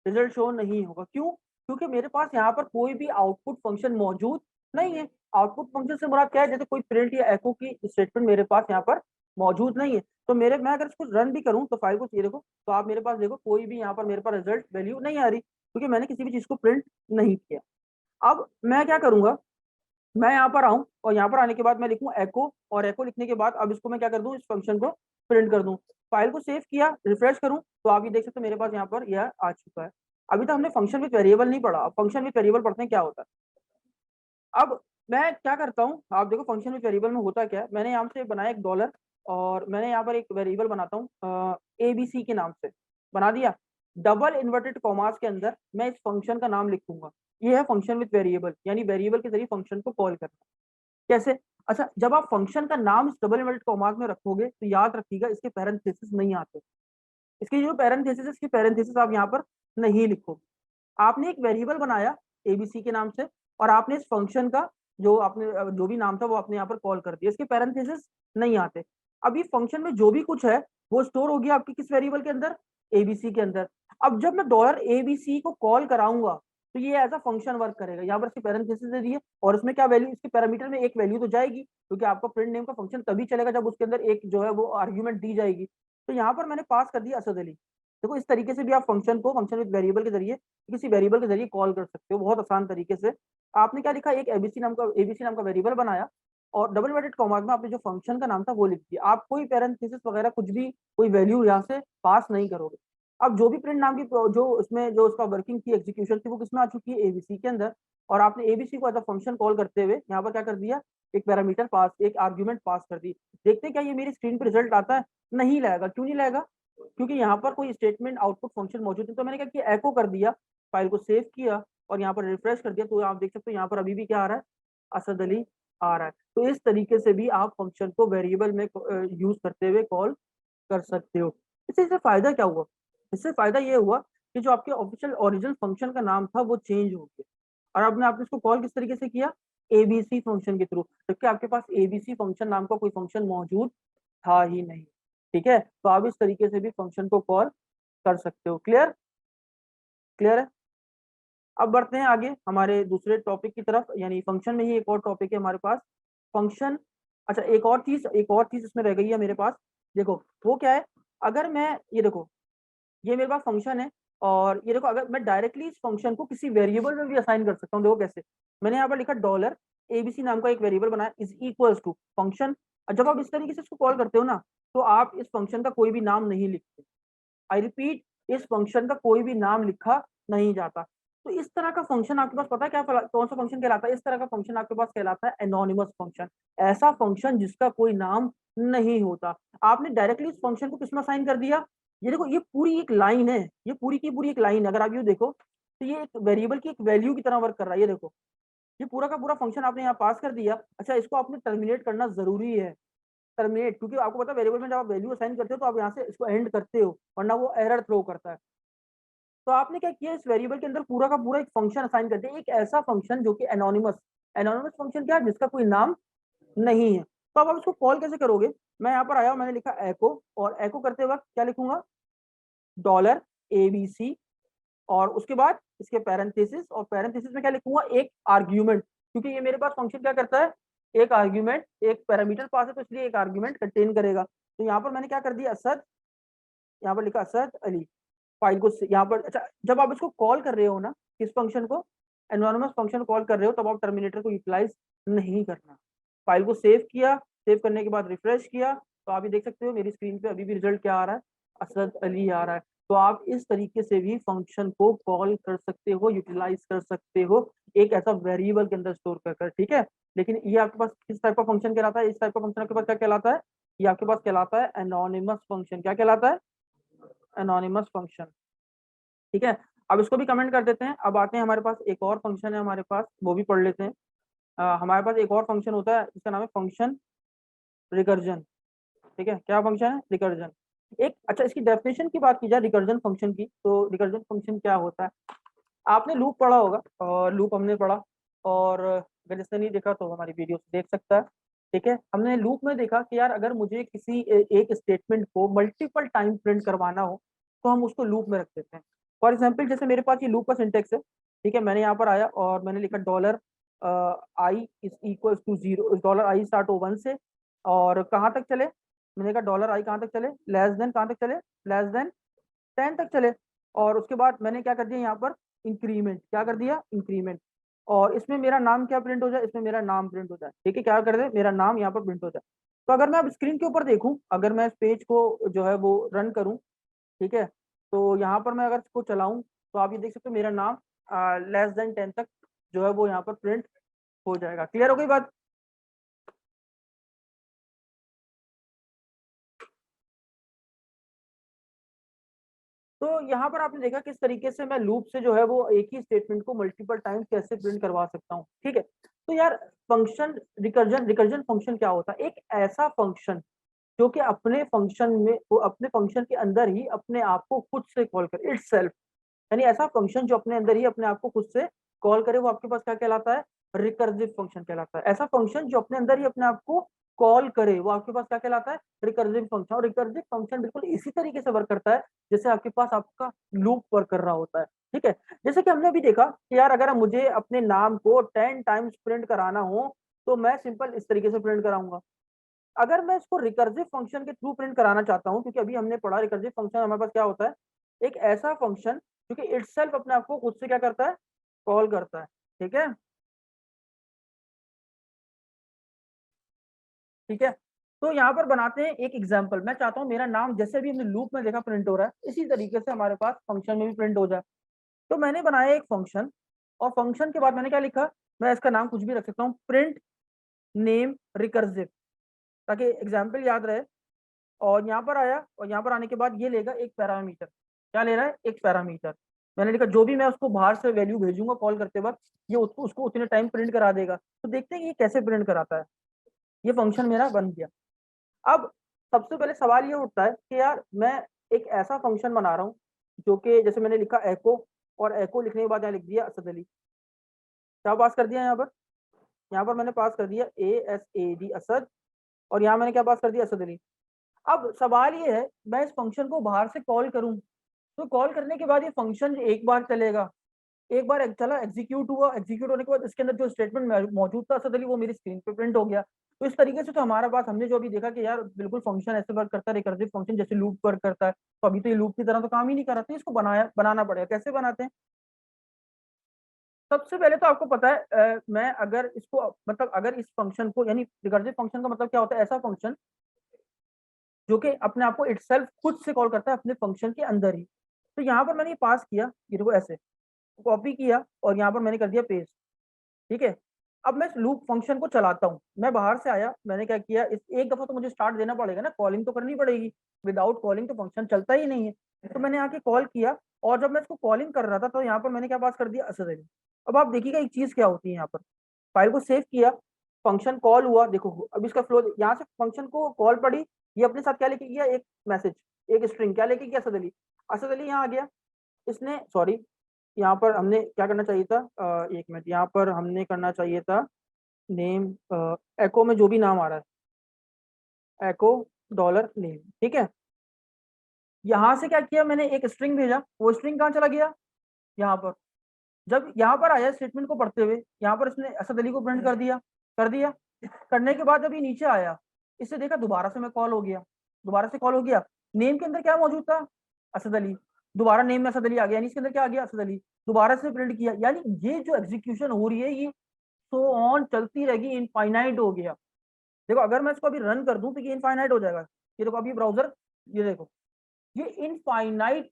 रिजल्ट शो नहीं होगा, क्यों, क्योंकि मेरे पास यहाँ पर कोई भी आउटपुट फंक्शन मौजूद नहीं है। आउटपुट फंक्शन से मुराद क्या है, जैसे कोई प्रिंट या एको की स्टेटमेंट मेरे पास यहाँ पर मौजूद नहीं है। तो मैं अगर इसको रन भी करूँ तो फाइल को ये देखो, तो आप मेरे पास देखो कोई भी यहाँ पर मेरे पास रिजल्ट वैल्यू नहीं आ रही, क्योंकि मैंने किसी भी चीज को प्रिंट नहीं किया। अब मैं क्या करूंगा, मैं यहाँ पर आऊँ और यहाँ पर आने के बाद मैं लिखूँ एको, और एको लिखने के बाद अब इसको मैं क्या कर दूँ, इस फंक्शन को प्रिंट कर दूँ। फाइल को सेव किया, रिफ्रेश करूँ तो आप ये देख सकते हो मेरे पास यहाँ पर यह आ चुका है। अभी तक हमने फंक्शन विथ वेरिएबल नहीं पढ़ा, अब फंक्शन विथ वेरिएबल पढ़ते हैं क्या होता है। अब मैं क्या करता हूँ, आप देखो फंक्शन विथ वेरिएबल में होता क्या है, मैंने यहाँ से बनाया एक डॉलर, और मैंने यहाँ पर एक वेरिएबल बनाता हूँ ABC के नाम से, बना दिया। डबल इन्वर्टेड कॉमास के अंदर मैं इस फंक्शन का नाम लिखूंगा, ये है फंक्शन विथ वेरिएबल, यानी वेरिएबल के जरिए फंक्शन को कॉल करना। कैसे, अच्छा, जब आप फंक्शन का नाम इस डबल इन्वर्टेड कॉमा में रखोगे तो याद रखिएगा इसके पैरेंथेसिस नहीं आते। इसकी जो पैरेंथेसिस है, इसकी पैरेंथेसिस आप यहाँ पर नहीं लिखोगे। आपने एक वेरिएबल बनाया एबीसी के नाम से और आपने इस फंक्शन का जो आपने जो भी नाम था वो आपने यहाँ पर कॉल कर दिया, इसके पैरेंथेसिस नहीं आते। अब ये फंक्शन में जो भी कुछ है वो स्टोर हो गया आपके किस वेरिएबल के अंदर, एबीसी के अंदर। अब जब मैं डॉलर एबीसी को कॉल कराऊंगा तो ये एज अ फंक्शन वर्क करेगा। यहाँ पर इसके पैरेंथेसिस दे दिए और इसमें क्या वैल्यू, इसके पैरामीटर में एक वैल्यू तो जाएगी, क्योंकि आपका प्रिंट नेम का फंक्शन तभी चलेगा जब उसके अंदर एक जो है वो आर्ग्यूमेंट दी जाएगी। तो यहाँ पर मैंने पास कर दिया असद अली। देखो इस तरीके से भी आप फंक्शन को फंक्शन विद वेरिएबल के जरिए किसी वेरिएबल के जरिए कॉल कर सकते हो बहुत आसान तरीके से। आपने क्या लिखा, एक एबीसी नाम का वेरिएबल बनाया और डबल इन्वर्टेड कॉमा में आपने जो फंक्शन का नाम था वो लिख दिया। आप कोई पैरेंथेसिस वगैरह कुछ भी कोई वैल्यू यहाँ से पास नहीं करोगे। अब जो भी प्रिंट नाम की जो उसमें जो उसका वर्किंग थी, एग्जीक्यूशन थी, वो किसमें आ चुकी है, एबीसी के अंदर। और आपने एबीसी को एज अ फंक्शन कॉल करते हुए यहाँ पर क्या कर दिया, एक पैरामीटर पास, एक आर्ग्यूमेंट पास कर दी। देखते क्या ये मेरी स्क्रीन पे रिजल्ट आता है, नहीं लाएगा। क्यों नहीं लाएगा, क्योंकि यहाँ पर कोई स्टेटमेंट आउटपुट फंक्शन मौजूद है। तो मैंने क्या किया, एको कर दिया, फाइल को सेव किया और यहाँ पर रिफ्रेश कर दिया, तो आप देख सकते हो यहाँ पर अभी भी क्या आ रहा है, असद अली आ रहा है। तो इस तरीके से भी आप फंक्शन को वेरिएबल में यूज करते हुए कॉल कर सकते हो। इससे फायदा क्या हुआ, इससे फायदा ये हुआ कि जो आपके ऑफिशियल ओरिजिनल फंक्शन का नाम था वो चेंज हो गया और आपने इसको कॉल किस तरीके से किया, एबीसी फंक्शन के थ्रू, जबकि आपके पास एबीसी फंक्शन नाम का कोई फंक्शन मौजूद था ही नहीं। ठीक है, तो आप इस तरीके से भी फंक्शन को कॉल कर सकते हो। क्लियर, क्लियर है। अब बढ़ते हैं आगे हमारे दूसरे टॉपिक की तरफ, यानी फंक्शन में ही एक और टॉपिक है हमारे पास, फंक्शन। अच्छा, एक और चीज इसमें रह गई है मेरे पास। देखो वो क्या है, अगर मैं ये देखो, ये मेरे पास फंक्शन है और ये देखो अगर मैं डायरेक्टली इस फंक्शन को किसी वेरिएबल में भी असाइन कर सकता हूँ। देखो कैसे, मैंने यहाँ पर लिखा डॉलर एबीसी नाम का एक वेरिएबल बनाया इज इक्वल्स टू फंक्शन। जब आप इस तरीके से इसको कॉल करते हो ना, तो आप इस फंक्शन का कोई भी नाम नहीं लिखते। आई रिपीट, इस फंक्शन का कोई भी नाम लिखा नहीं जाता। तो इस तरह का फंक्शन आपके पास पता है क्या, कौन सा फंक्शन कहलाता है, इस तरह का फंक्शन आपके पास कहलाता है एनोनिमस फंक्शन। ऐसा फंक्शन जिसका कोई नाम नहीं होता। आपने डायरेक्टली इस फंक्शन को किसमें साइन कर दिया, ये देखो ये पूरी एक लाइन है, ये पूरी की पूरी एक लाइन है। अगर आप ये देखो तो ये एक वेरिएबल की एक वैल्यू की तरह वर्क कर रहा है। ये देखो, ये पूरा का पूरा फंक्शन आपने यहाँ पास कर दिया। अच्छा, इसको आपने टर्मिनेट करना जरूरी है, टर्मिनेट, क्योंकि आपको पता है वेरिएबल में जब आप वैल्यू असाइन करते हो तो आप यहाँ से इसको एंड करते हो, वरना वो एरर थ्रो करता है। तो आपने क्या किया, इस वेरिएबल के अंदर पूरा का पूरा एक फंक्शन असाइन कर दिया, एक ऐसा फंक्शन जो कि एनोनिमस। एनोनिमस फंक्शन क्या है, जिसका कोई नाम नहीं है। तो अब आप इसको कॉल कैसे करोगे, मैं यहाँ पर आया हूँ, मैंने लिखा एको, और एको करते वक्त क्या लिखूंगा, डॉलर एबीसी, और उसके बाद इसके पैरेंथेसिस, और पैरेंथेसिस में क्या लिखूंगा, एक आर्ग्यूमेंट, क्योंकि ये मेरे पास फंक्शन क्या करता है, एक आर्ग्यूमेंट, एक पैरामीटर पास है तो इसलिए एक आर्ग्यूमेंट कंटेन करेगा। तो यहाँ पर मैंने क्या कर दिया, असद, यहाँ पर लिखा असद अली। फाइल को यहाँ पर, अच्छा जब आप इसको कॉल कर रहे हो ना, किस फंक्शन को, एनोनिमस फंक्शन कॉल कर रहे हो, तब आप टर्मिनेटर को यूटिलाइज नहीं करना। फाइल को सेव किया, सेव करने के बाद रिफ्रेश किया, तो आप ये देख सकते हो मेरी स्क्रीन पे अभी भी रिजल्ट क्या आ रहा है, असद अली आ रहा है। तो आप इस तरीके से भी फंक्शन को कॉल कर सकते हो, यूटिलाइज कर सकते हो, एक ऐसा वेरिएबल के अंदर स्टोर कर। ठीक है, लेकिन ये आपके पास किस टाइप का फंक्शन कहलाता है, इस टाइप का फंक्शन आपके पास क्या कहलाता है, ये आपके पास कहलाता है एनोनिमस फंक्शन। क्या कहलाता है, एनोनिमस फंक्शन। ठीक है, अब इसको भी कमेंट कर देते हैं। अब आते हैं, हमारे पास एक और फंक्शन है हमारे पास, वो भी पढ़ लेते हैं। हमारे पास एक और फंक्शन होता है जिसका नाम है फंक्शन रिकर्जन। ठीक है, क्या फंक्शन है, रिकर्जन। एक, अच्छा इसकी डेफिनेशन की बात की जाए रिकर्जन फंक्शन की, तो रिकर्जन फंक्शन क्या होता है, आपने लूप पढ़ा होगा और लूप हमने पढ़ा, और अगर जिसने नहीं देखा तो हमारी वीडियो देख सकता है। ठीक है, हमने लूप में देखा कि यार अगर मुझे किसी एक स्टेटमेंट को मल्टीपल टाइम प्रिंट करवाना हो तो हम उसको लूप में रख देते हैं। फॉर एग्जाम्पल जैसे मेरे पास ये लूप का सिंटेक्स है। ठीक है, मैंने यहाँ पर आया और मैंने लिखा dollar I is equal to zero, dollar I start हो 1 से और कहाँ तक चले, मैंने कहा डॉलर आई कहाँ तक चले, लेस देन कहाँ तक चले, लेस देन 10 तक चले। और उसके बाद मैंने क्या कर दिया यहाँ पर, इंक्रीमेंट, क्या कर दिया, इंक्रीमेंट। और इसमें मेरा नाम क्या प्रिंट हो जाए, इसमें मेरा नाम प्रिंट हो जाए। ठीक है, क्या कर दे, मेरा नाम यहाँ पर प्रिंट हो जाए। तो अगर मैं अब स्क्रीन के ऊपर देखूं, अगर मैं इस पेज को जो है वो रन करूं, ठीक है, तो यहाँ पर मैं अगर इसको चलाऊं तो आप ये देख सकते हो मेरा नाम लेस देन 10 तक जो है वो यहाँ पर प्रिंट हो जाएगा। क्लियर हो गई बात। तो यहाँ पर आपने देखा किस तरीके से मैं लूप से जो है वो एक ही स्टेटमेंट को मल्टीपल टाइम्स कैसे प्रिंट करवा सकता हूँ। ठीक है, तो यार फंक्शन रिकर्जन फंक्शन क्या होता है? एक ऐसा फंक्शन जो कि अपने फंक्शन में, वो अपने फंक्शन के अंदर ही अपने आप को खुद से कॉल करे, इटसेल्फ। यानी ऐसा फंक्शन जो अपने अंदर ही अपने आप को खुद से कॉल करे, वो आपके पास क्या कहलाता है? रिकर्सिव फंक्शन कहलाता है। ऐसा फंक्शन जो अपने अंदर ही अपने आप को कॉल करे, वो आपके पास क्या कहलाता है? Recursive function. और रिकर्सिव फंक्शन बिल्कुल इसी तरीके से वर्क करता है जैसे आपके पास आपका लूप वर्क कर रहा होता है। ठीक है, जैसे कि हमने अभी देखा कि यार अगर मुझे अपने नाम को 10 टाइम्स प्रिंट कराना हो तो मैं सिंपल इस तरीके से प्रिंट कराऊंगा। अगर मैं इसको रिकर्सिव फंक्शन के थ्रू प्रिंट कराना चाहता हूं, क्योंकि अभी हमने पढ़ा रिकर्सिव फंक्शन हमारे पास क्या होता है? एक ऐसा फंक्शन जो कि इटसेल्फ अपने आप को खुद से क्या करता है? कॉल करता है। ठीक है, ठीक है। तो यहाँ पर बनाते हैं एक एग्जाम्पल। मैं चाहता हूँ मेरा नाम जैसे भी हमने लूप में देखा प्रिंट हो रहा है, इसी तरीके से हमारे पास फंक्शन में भी प्रिंट हो जाए। तो मैंने बनाया एक फंक्शन, और फंक्शन के बाद मैंने क्या लिखा? मैं इसका नाम कुछ भी रख सकता हूँ, प्रिंट नेम रिकर्सिव, ताकि एग्जाम्पल याद रहे। और यहाँ पर आया, और यहाँ पर आने के बाद ये लेगा एक पैरामीटर। क्या ले रहा है? एक पैरामीटर। मैंने लिखा जो भी मैं उसको बाहर से वैल्यू भेजूंगा कॉल करते वक्त, ये उसको उतने टाइम प्रिंट करा देगा। तो देखते हैं कि ये कैसे प्रिंट कराता है। ये फंक्शन मेरा बन गया। अब सबसे पहले सवाल ये उठता है कि यार मैं एक ऐसा फंक्शन बना रहा हूँ जो कि जैसे मैंने लिखा एको, और एको लिखने के बाद यहाँ लिख दिया असद अली। क्या पास कर दिया यहाँ पर? यहाँ पर मैंने पास कर दिया ASAD असद, और यहाँ मैंने क्या पास कर दिया? असद अली। अब सवाल ये है, मैं इस फंक्शन को बाहर से कॉल करूं, तो कॉल करने के बाद ये फंक्शन एक बार चलेगा, एक बार चला, एग्जीक्यूट हुआ, एग्जीक्यूट होने के बाद इसके अंदर जो स्टेटमेंट मौजूद था असद अली, वो मेरी स्क्रीन पे प्रिंट हो गया। तो इस तरीके से तो हमारा पास, हमने जो अभी देखा कि यार बिल्कुल फंक्शन ऐसे वर्क करता है, रिकर्सिव फंक्शन जैसे लूप वर्क करता है। तो अभी तो ये लूप की तरह तो काम ही नहीं कर रहा था, इसको बनाना पड़ेगा। कैसे बनाते हैं? सबसे पहले तो आपको पता है, मैं अगर इसको, मतलब अगर इस फंक्शन को, यानी रिकर्सिव फंक्शन का मतलब क्या होता है? ऐसा फंक्शन जो कि अपने आप को इटसेल्फ खुद से कॉल करता है अपने फंक्शन के अंदर ही। तो यहाँ पर मैंने ये पास किया, ये देखो ऐसे कॉपी किया, और यहाँ पर मैंने कर दिया पेस्ट। ठीक है, अब मैं इस लूप फंक्शन को चलाता हूँ। मैं बाहर से आया, मैंने क्या किया, इस एक दफा तो मुझे स्टार्ट देना पड़ेगा ना, कॉलिंग तो करनी पड़ेगी। विदाउट कॉलिंग तो फंक्शन चलता ही नहीं है। तो मैंने आके कॉल किया, और जब मैं इसको कॉलिंग कर रहा था तो यहाँ पर मैंने क्या पास कर दिया? असद अली। अब आप देखिएगा एक चीज क्या होती है यहाँ पर। फाइल को सेव किया, फंक्शन कॉल हुआ, देखो अब इसका फ्लो, यहाँ से फंक्शन को कॉल पड़ी, ये अपने साथ क्या लेके गया? एक मैसेज, एक स्ट्रिंग क्या लेके गया? असद अली। असद अली यहाँ आ गया, इसने, सॉरी, यहाँ पर हमने क्या करना चाहिए था? एक मिनट, यहाँ पर हमने करना चाहिए था नेम, एको में जो भी नाम आ रहा है, एको डॉलर नेम। ठीक है, यहाँ से क्या किया मैंने? एक स्ट्रिंग भेजा, वो स्ट्रिंग कहाँ चला गया? यहाँ पर। जब यहाँ पर आया स्टेटमेंट को पढ़ते हुए, यहाँ पर इसने असद अली को प्रिंट कर दिया। कर दिया, करने के बाद जब ये नीचे आया, इससे देखा दोबारा से मैं कॉल हो गया, दोबारा से कॉल हो गया। नेम के अंदर क्या मौजूद था? असद अली। दोबारा नेम में असद अली आ गया, यानी इसके अंदर क्या आ गया? असद अली। दोबारा से प्रिंट किया, यानी ये जो एग्जीक्यूशन हो रही है, ये सो ऑन चलती रहेगी, इनफाइनाइट हो गया। देखो अगर मैं इसको अभी रन कर दूं तो ये इनफाइनाइट हो जाएगा। ये देखो अभी ब्राउजर, ये देखो, ये इनफाइनाइट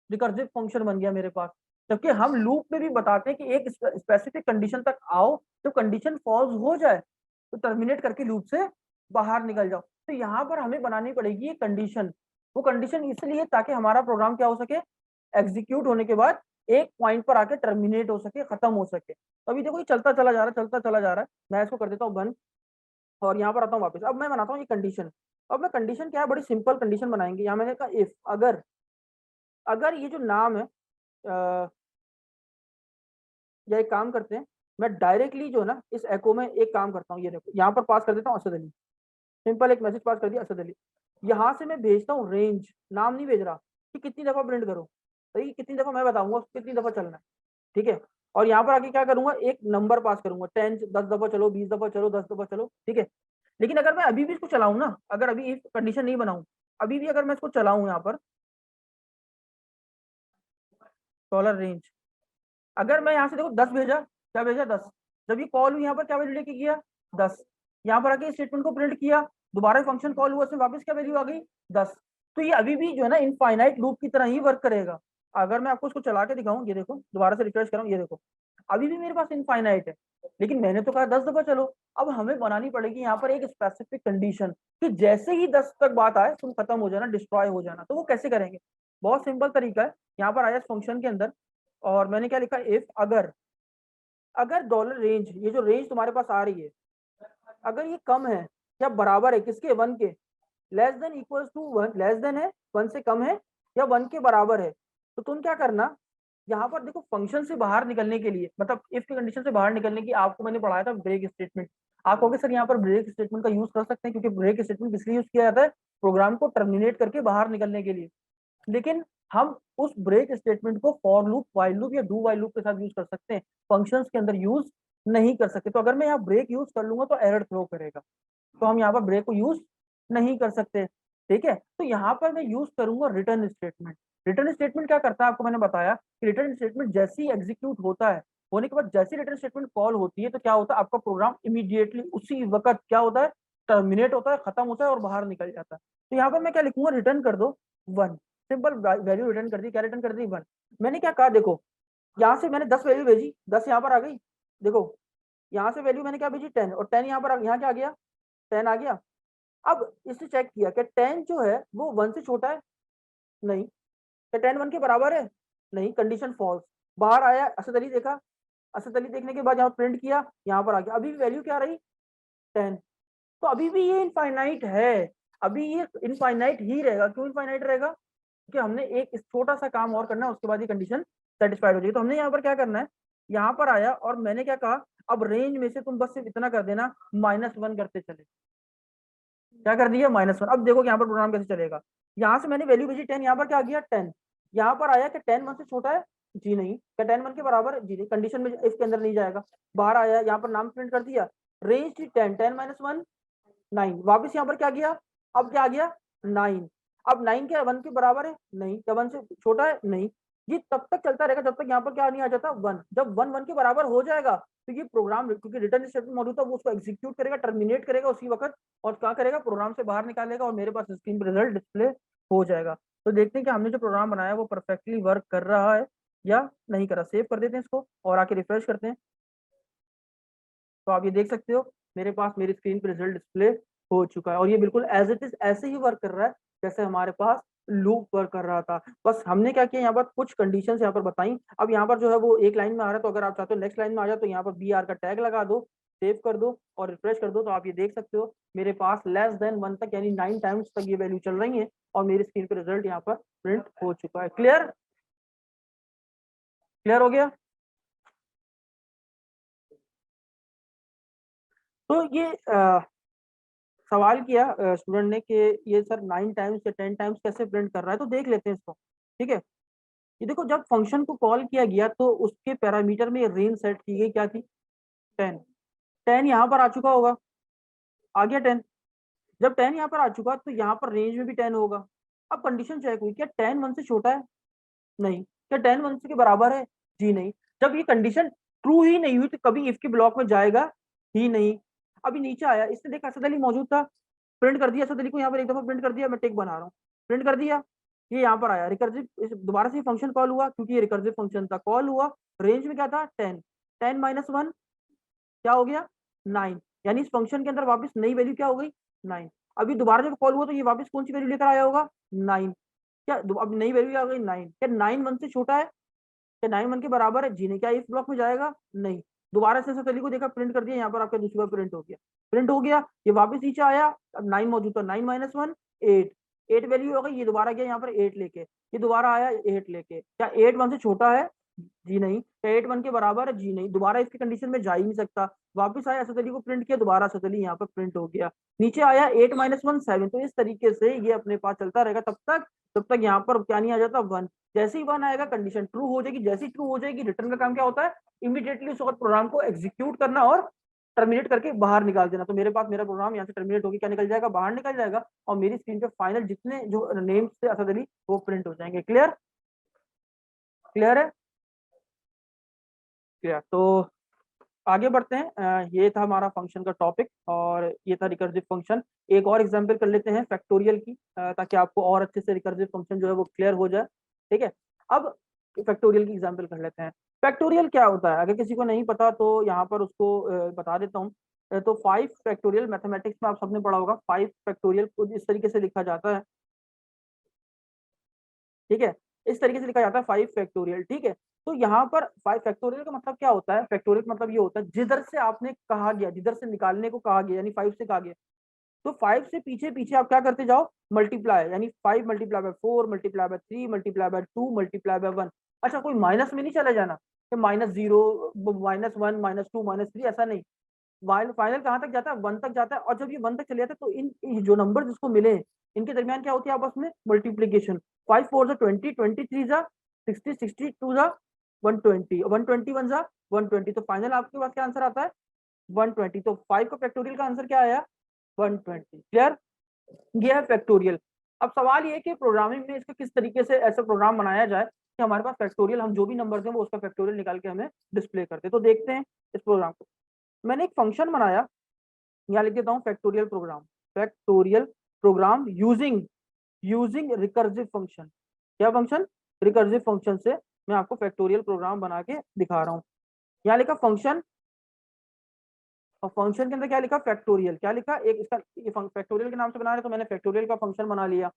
रिकर्सिव फंक्शन बन गया मेरे पास। जबकि हम लूप में भी बताते हैं कि एक स्पेसिफिक कंडीशन तक आओ, तो कंडीशन फॉल्स हो जाए तो टर्मिनेट करके लूप से बाहर निकल जाओ। तो यहाँ पर हमें बनानी पड़ेगी एक कंडीशन। वो कंडीशन इसलिए ताकि हमारा प्रोग्राम क्या हो सके? एग्जीक्यूट होने के बाद एक पॉइंट पर आके टर्मिनेट हो सके, खत्म हो सके। तो अभी देखो ये चलता चला जा रहा है, चलता चला जा रहा है। मैं इसको कर देता हूँ बंद, और यहाँ पर आता हूँ वापस। अब मैं बनाता हूँ ये कंडीशन। अब मैं कंडीशन क्या है, बड़ी सिंपल कंडीशन बनाएंगे। यहाँ मैंने कहा इफ, अगर, अगर ये जो नाम है, या एक काम करते हैं, मैं डायरेक्टली जो है ना इस एको में एक काम करता हूँ, ये देखो यहाँ पर पास कर देता हूँ असद अली। सिंपल एक मैसेज पास कर दिया, असद अली। यहाँ से मैं भेजता हूँ रेंज, नाम नहीं भेज रहा कि कितनी दफा प्रिंट करो, सही, कितनी दफा मैं बताऊंगा कितनी दफा चलना है। ठीक है, और यहाँ पर आके क्या करूंगा? एक नंबर पास करूंगा, 10, 10 दफा चलो, 20 दफा चलो, 10 दफा चलो। ठीक है, लेकिन अगर मैं अभी भी इसको चलाऊं ना, अगर अभी इफ कंडीशन नहीं बनाऊं, अभी भी अगर मैं इसको चलाऊं यहाँ पर डॉलर रेंज, अगर मैं यहाँ से देखो 10 भेजा, क्या भेजा? 10। जब ये कॉल हुई यहाँ पर क्या वैल्यू लेके गया? 10। यहाँ पर आके स्टेटमेंट को प्रिंट किया, दोबारा फंक्शन कॉल हुआ, उसमें वापस क्या वैल्यू आ गई? 10। तो ये अभी भी जो है ना इनफाइनाइट लूप की तरह ही वर्क करेगा। अगर मैं आपको इसको चला के दिखाऊं, ये देखो, दोबारा से रिफ्रेश करूं, ये देखो, अभी भी मेरे पास इनफाइनाइट है। लेकिन मैंने तो कहा 10 दफा चलो। अब हमें बनानी पड़ेगी यहाँ पर एक स्पेसिफिक कंडीशन कि जैसे ही 10 तक बात आए तुम खत्म हो जाना, डिस्ट्रॉय हो जाना। तो वो कैसे करेंगे? बहुत सिंपल तरीका है। यहाँ पर आया फंक्शन के अंदर, और मैंने क्या लिखा? इफ, अगर, अगर डॉलर रेंज, ये जो रेंज तुम्हारे पास आ रही है, अगर ये कम है या बराबर है किसके, 1 के, less than equal to 1, less than है 1 से कम है या 1 के बराबर है, तो तुम क्या करना, यहाँ पर देखो फंक्शन से बाहर निकलने के लिए, मतलब इफ की कंडीशन से बाहर निकलने की आपको मैंने पढ़ाया था ब्रेक स्टेटमेंट। आप कहोगे सर यहाँ पर ब्रेक स्टेटमेंट का यूज कर सकते हैं, क्योंकि ब्रेक स्टेटमेंट किस लिए यूज किया जाता है, प्रोग्राम को टर्मिनेट करके बाहर निकलने के लिए। लेकिन हम उस ब्रेक स्टेटमेंट को फॉर लूप, व्हाइल लूप या डू व्हाइल लूप के साथ यूज कर सकते हैं, फंक्शंस के अंदर यूज नहीं कर सकते। तो अगर मैं यहाँ ब्रेक यूज कर लूंगा तो एरर थ्रो करेगा, तो हम यहाँ पर ब्रेक को यूज नहीं कर सकते। ठीक है, तो यहाँ पर मैं यूज करूंगा रिटर्न स्टेटमेंट। रिटर्न स्टेटमेंट क्या करता है, आपको मैंने बताया कि रिटर्न स्टेटमेंट जैसे ही एग्जीक्यूट होता है, होने के बाद जैसी रिटर्न स्टेटमेंट कॉल होती है, तो क्या होता है, आपका प्रोग्राम इमीडिएटली उसी वक्त क्या होता है, टर्मिनेट होता है, खत्म होता है और बाहर निकल जाता है। तो यहाँ पर मैं क्या लिखूंगा, रिटर्न कर दो 1, सिंपल वैल्यू रिटर्न कर दी। क्या रिटर्न कर दी, 1। मैंने क्या कहा, देखो यहाँ से मैंने 10 वैल्यू भेजी, 10 यहाँ पर आ गई, देखो यहाँ से वैल्यू मैंने क्या भेजी, 10, और 10 यहाँ पर, यहाँ क्या आ गया, 10 आ गया। अब इससे चेक किया कि 10 जो है वो 1 से छोटा है, नहीं। क्या 10 1 के बराबर है, नहीं, कंडीशन फॉल्स। बाहर आया, असद अली देखा, असद अली देखने के बाद यहाँ प्रिंट किया, यहाँ पर आ गया, अभी भी वैल्यू क्या रही, 10। तो अभी भी ये इनफाइनाइट है, अभी ये इनफाइनाइट ही रहेगा। क्यों इनफाइनाइट रहेगा, कि हमने एक छोटा सा काम और करना है, उसके बाद ये कंडीशन सेटिस्फाइड हो जाएगी। तो हमने यहाँ पर क्या करना है, यहाँ पर आया और मैंने क्या कहा, अब रेंज में से तुम बस सिर्फ इतना कर देना, -1 करते चले। क्या कर दिया, -1। अब देखो यहाँ पर प्रोग्राम कैसे चलेगा, यहाँ से मैंने वैल्यू भेजी 10, यहाँ पर क्या आ गया 10, यहाँ पर आया कि 10 1 से छोटा है, जी नहीं। क्या 10 1 के बराबर है, जी नहीं, कंडीशन में इसके अंदर नहीं जाएगा। बाहर आया, यहाँ पर नाम प्रिंट कर दिया, रेंज थी 10, 10 -1 9, वापिस यहाँ पर क्या गया, अब क्या आ गया 9। अब 9 क्या 1 के बराबर है, नहीं। क्या 1 से छोटा है, नहीं। ये तब तक चलता रहेगा जब तक यहाँ पर क्या नहीं आ जाता, 1। जब 1 1 के बराबर हो जाएगा तो ये प्रोग्राम, क्योंकि रिटर्न स्टेटमेंट मौजूद है, वो उसको एग्जीक्यूट करेगा, टर्मिनेट करेगा उसी वक्त, और क्या करेगा, प्रोग्राम से बाहर निकालेगा और मेरे पास स्क्रीन पर रिजल्ट डिस्प्ले हो जाएगा। तो देखते हैं कि हमने जो प्रोग्राम बनाया वो परफेक्टली वर्क कर रहा है या नहीं कर रहा। सेव कर देते हैं इसको और आके रिफ्रेश करते हैं। तो आप ये देख सकते हो मेरे पास मेरी स्क्रीन पर रिजल्ट डिस्प्ले हो चुका है, और ये बिल्कुल एज इट इज ऐसे ही वर्क कर रहा है जैसे हमारे पास लूप वर्क कर रहा था। बस हमने क्या किया, यहाँ पर कुछ कंडीशंस यहाँ पर बताई। अब यहाँ पर जो है वो एक लाइन में आ रहा है, तो अगर आप चाहते हो नेक्स्ट लाइन में आ जाए तो यहाँ पर BR का टैग लगा दो, सेव कर दो और रिफ्रेश कर दो। तो आप ये देख सकते हो मेरे पास <1 तक, यानी 9 टाइम्स तक ये वैल्यू चल रही है और मेरी स्क्रीन पर रिजल्ट यहाँ पर प्रिंट हो चुका है। क्लियर, क्लियर हो गया। तो ये सवाल किया स्टूडेंट ने कि ये सर 9 टाइम्स या 10 टाइम्स कैसे प्रिंट कर रहा है, तो देख लेते हैं इसको। ठीक है, ये देखो जब फंक्शन को कॉल किया गया तो उसके पैरामीटर में रेंज सेट की गई, क्या थी, 10। 10 यहाँ पर आ चुका होगा, आ गया 10। जब 10 यहाँ पर आ चुका तो यहाँ पर रेंज में भी 10 होगा। अब कंडीशन चेक हुई, क्या 10 1 से छोटा है, नहीं। क्या 10 1 के बराबर है, जी नहीं। जब ये कंडीशन ट्रू ही नहीं हुई तो कभी इफ के ब्लॉक में जाएगा ही नहीं। अभी नीचे आया, इसने देखा असद अली मौजूद था, प्रिंट कर दिया असद अली को, यहाँ पर एक दफा प्रिंट कर दिया, मैं टिक बना रहा हूँ, प्रिंट कर दिया। ये यहाँ पर आया रिकर्सिव, दोबारा से फंक्शन कॉल हुआ क्योंकि ये रिकर्सिव फंक्शन था, कॉल हुआ, रेंज में क्या था 10, 10 -1 क्या हो गया 9, यानी इस फंक्शन के अंदर वापस नई वैल्यू क्या हो गई 9। अभी दोबारा जब कॉल हुआ तो ये वापस कौन सी वैल्यू लेकर आया होगा 9। क्या अब नई वैल्यू आ गई 9। क्या 9 1 से छोटा है, क्या 9 1 के बराबर है, जी नहीं। क्या इस ब्लॉक में जाएगा, नहीं। दोबारा से तली को देखा, प्रिंट कर दिया, यहाँ पर आपका दूसरी बार प्रिंट हो गया, प्रिंट हो गया। ये वापस नीचे आया, अब 9 मौजूद था, 9 -1 8, 8 वैल्यू हो गई। ये दोबारा गया यहाँ पर 8 लेके, ये दोबारा आया 8 लेके। क्या 8 1 से छोटा है, जी नहीं। क्या 8 1 के बराबर है, जी नहीं। दोबारा इसकी कंडीशन में जा ही नहीं सकता। वापस आया, असद अली को प्रिंट किया, दोबारा असद अली यहाँ पर प्रिंट हो गया। नीचे आया 8 -1 7। तो इस तरीके से ये अपने पास चलता रहेगा तब तक जब तक यहाँ पर क्या नहीं आ जाता 1। जैसे ही 1 आएगा कंडीशन ट्रू हो जाएगी, जैसे ही ट्रू हो जाएगी रिटर्न का काम क्या होता है, इमीडिएटली उस वक्त प्रोग्राम को एग्जीक्यूट करना और टर्मिनेट करके बाहर निकाल देना। तो मेरे पास मेरा प्रोग्राम यहाँ से टर्मिनेट होकर क्या निकल जाएगा, बाहर निकल जाएगा, और मेरी स्क्रीन पे फाइनल जितने जो नेम्स थे असद अली वो प्रिंट हो जाएंगे। क्लियर, क्लियर है, क्लियर। तो आगे बढ़ते हैं। ये था हमारा फंक्शन का टॉपिक और ये था रिकर्सिव फंक्शन। एक और एग्जांपल कर लेते हैं फैक्टोरियल की, ताकि आपको और अच्छे से रिकर्सिव फंक्शन जो है वो क्लियर हो जाए। ठीक है, अब फैक्टोरियल की एग्जांपल कर लेते हैं। फैक्टोरियल क्या होता है, अगर किसी को नहीं पता तो यहाँ पर उसको बता देता हूँ। तो 5 फैक्टोरियल मैथमेटिक्स में आप सबने पढ़ा होगा, 5 फैक्टोरियल को इस तरीके से लिखा जाता है। ठीक है, इस तरीके से लिखा जाता है 5 फैक्टोरियल। ठीक है, तो यहाँ पर 5 फैक्टोरियल का मतलब क्या होता है, फैक्टोरियल का मतलब ये होता है जिधर से आपने कहा गया, जिधर से निकालने को कहा गया, यानी 5 से कहा गया, तो 5 से पीछे पीछे आप क्या करते जाओ, मल्टीप्लाई, यानी 5 multiply by 4 multiply by 3 multiply by 2 multiply by 1। अच्छा, कोई माइनस में नहीं चला जाना कि -0 -1 -2 -3, ऐसा नहीं। फाइनल कहाँ तक जाता है, 1 तक जाता है। और जब ये 1 तक चले जाता है तो इन जो नंबर जिसको मिले इनके दरमियान क्या होती है आपस में, मल्टीप्लीकेशन। 5 4 जा 20, 20 3 जा 60, 60 2 जा 120, 120 1 जा 120। तो फाइनल आपके पास क्या आंसर आता है, 120। तो 5 का फैक्टोरियल का आंसर क्या आया, 120। क्लियर, ये है फैक्टोरियल। अब सवाल ये है कि प्रोग्रामिंग में इसका किस तरीके से ऐसा प्रोग्राम बनाया जाए कि हमारे पास फैक्टोरियल, हम जो भी नंबर दें वो उसका फैक्टोरियल निकाल के हमें डिस्प्ले करते। तो देखते हैं इस प्रोग्राम को। मैंने एक फंक्शन बनाया, यहाँ लिख देता हूँ factorial program, factorial program using using recursive function. क्या फंक्शन, रिकर्सिव फंक्शन से मैं आपको फैक्टोरियल प्रोग्राम बना के दिखा रहा हूँ। यहाँ लिखा फंक्शन, और फंक्शन के अंदर क्या लिखा, फैक्टोरियल। क्या लिखा, एक इसका ये फैक्टोरियल के नाम से बना रहे तो मैंने फैक्टोरियल का फंक्शन बना लिया।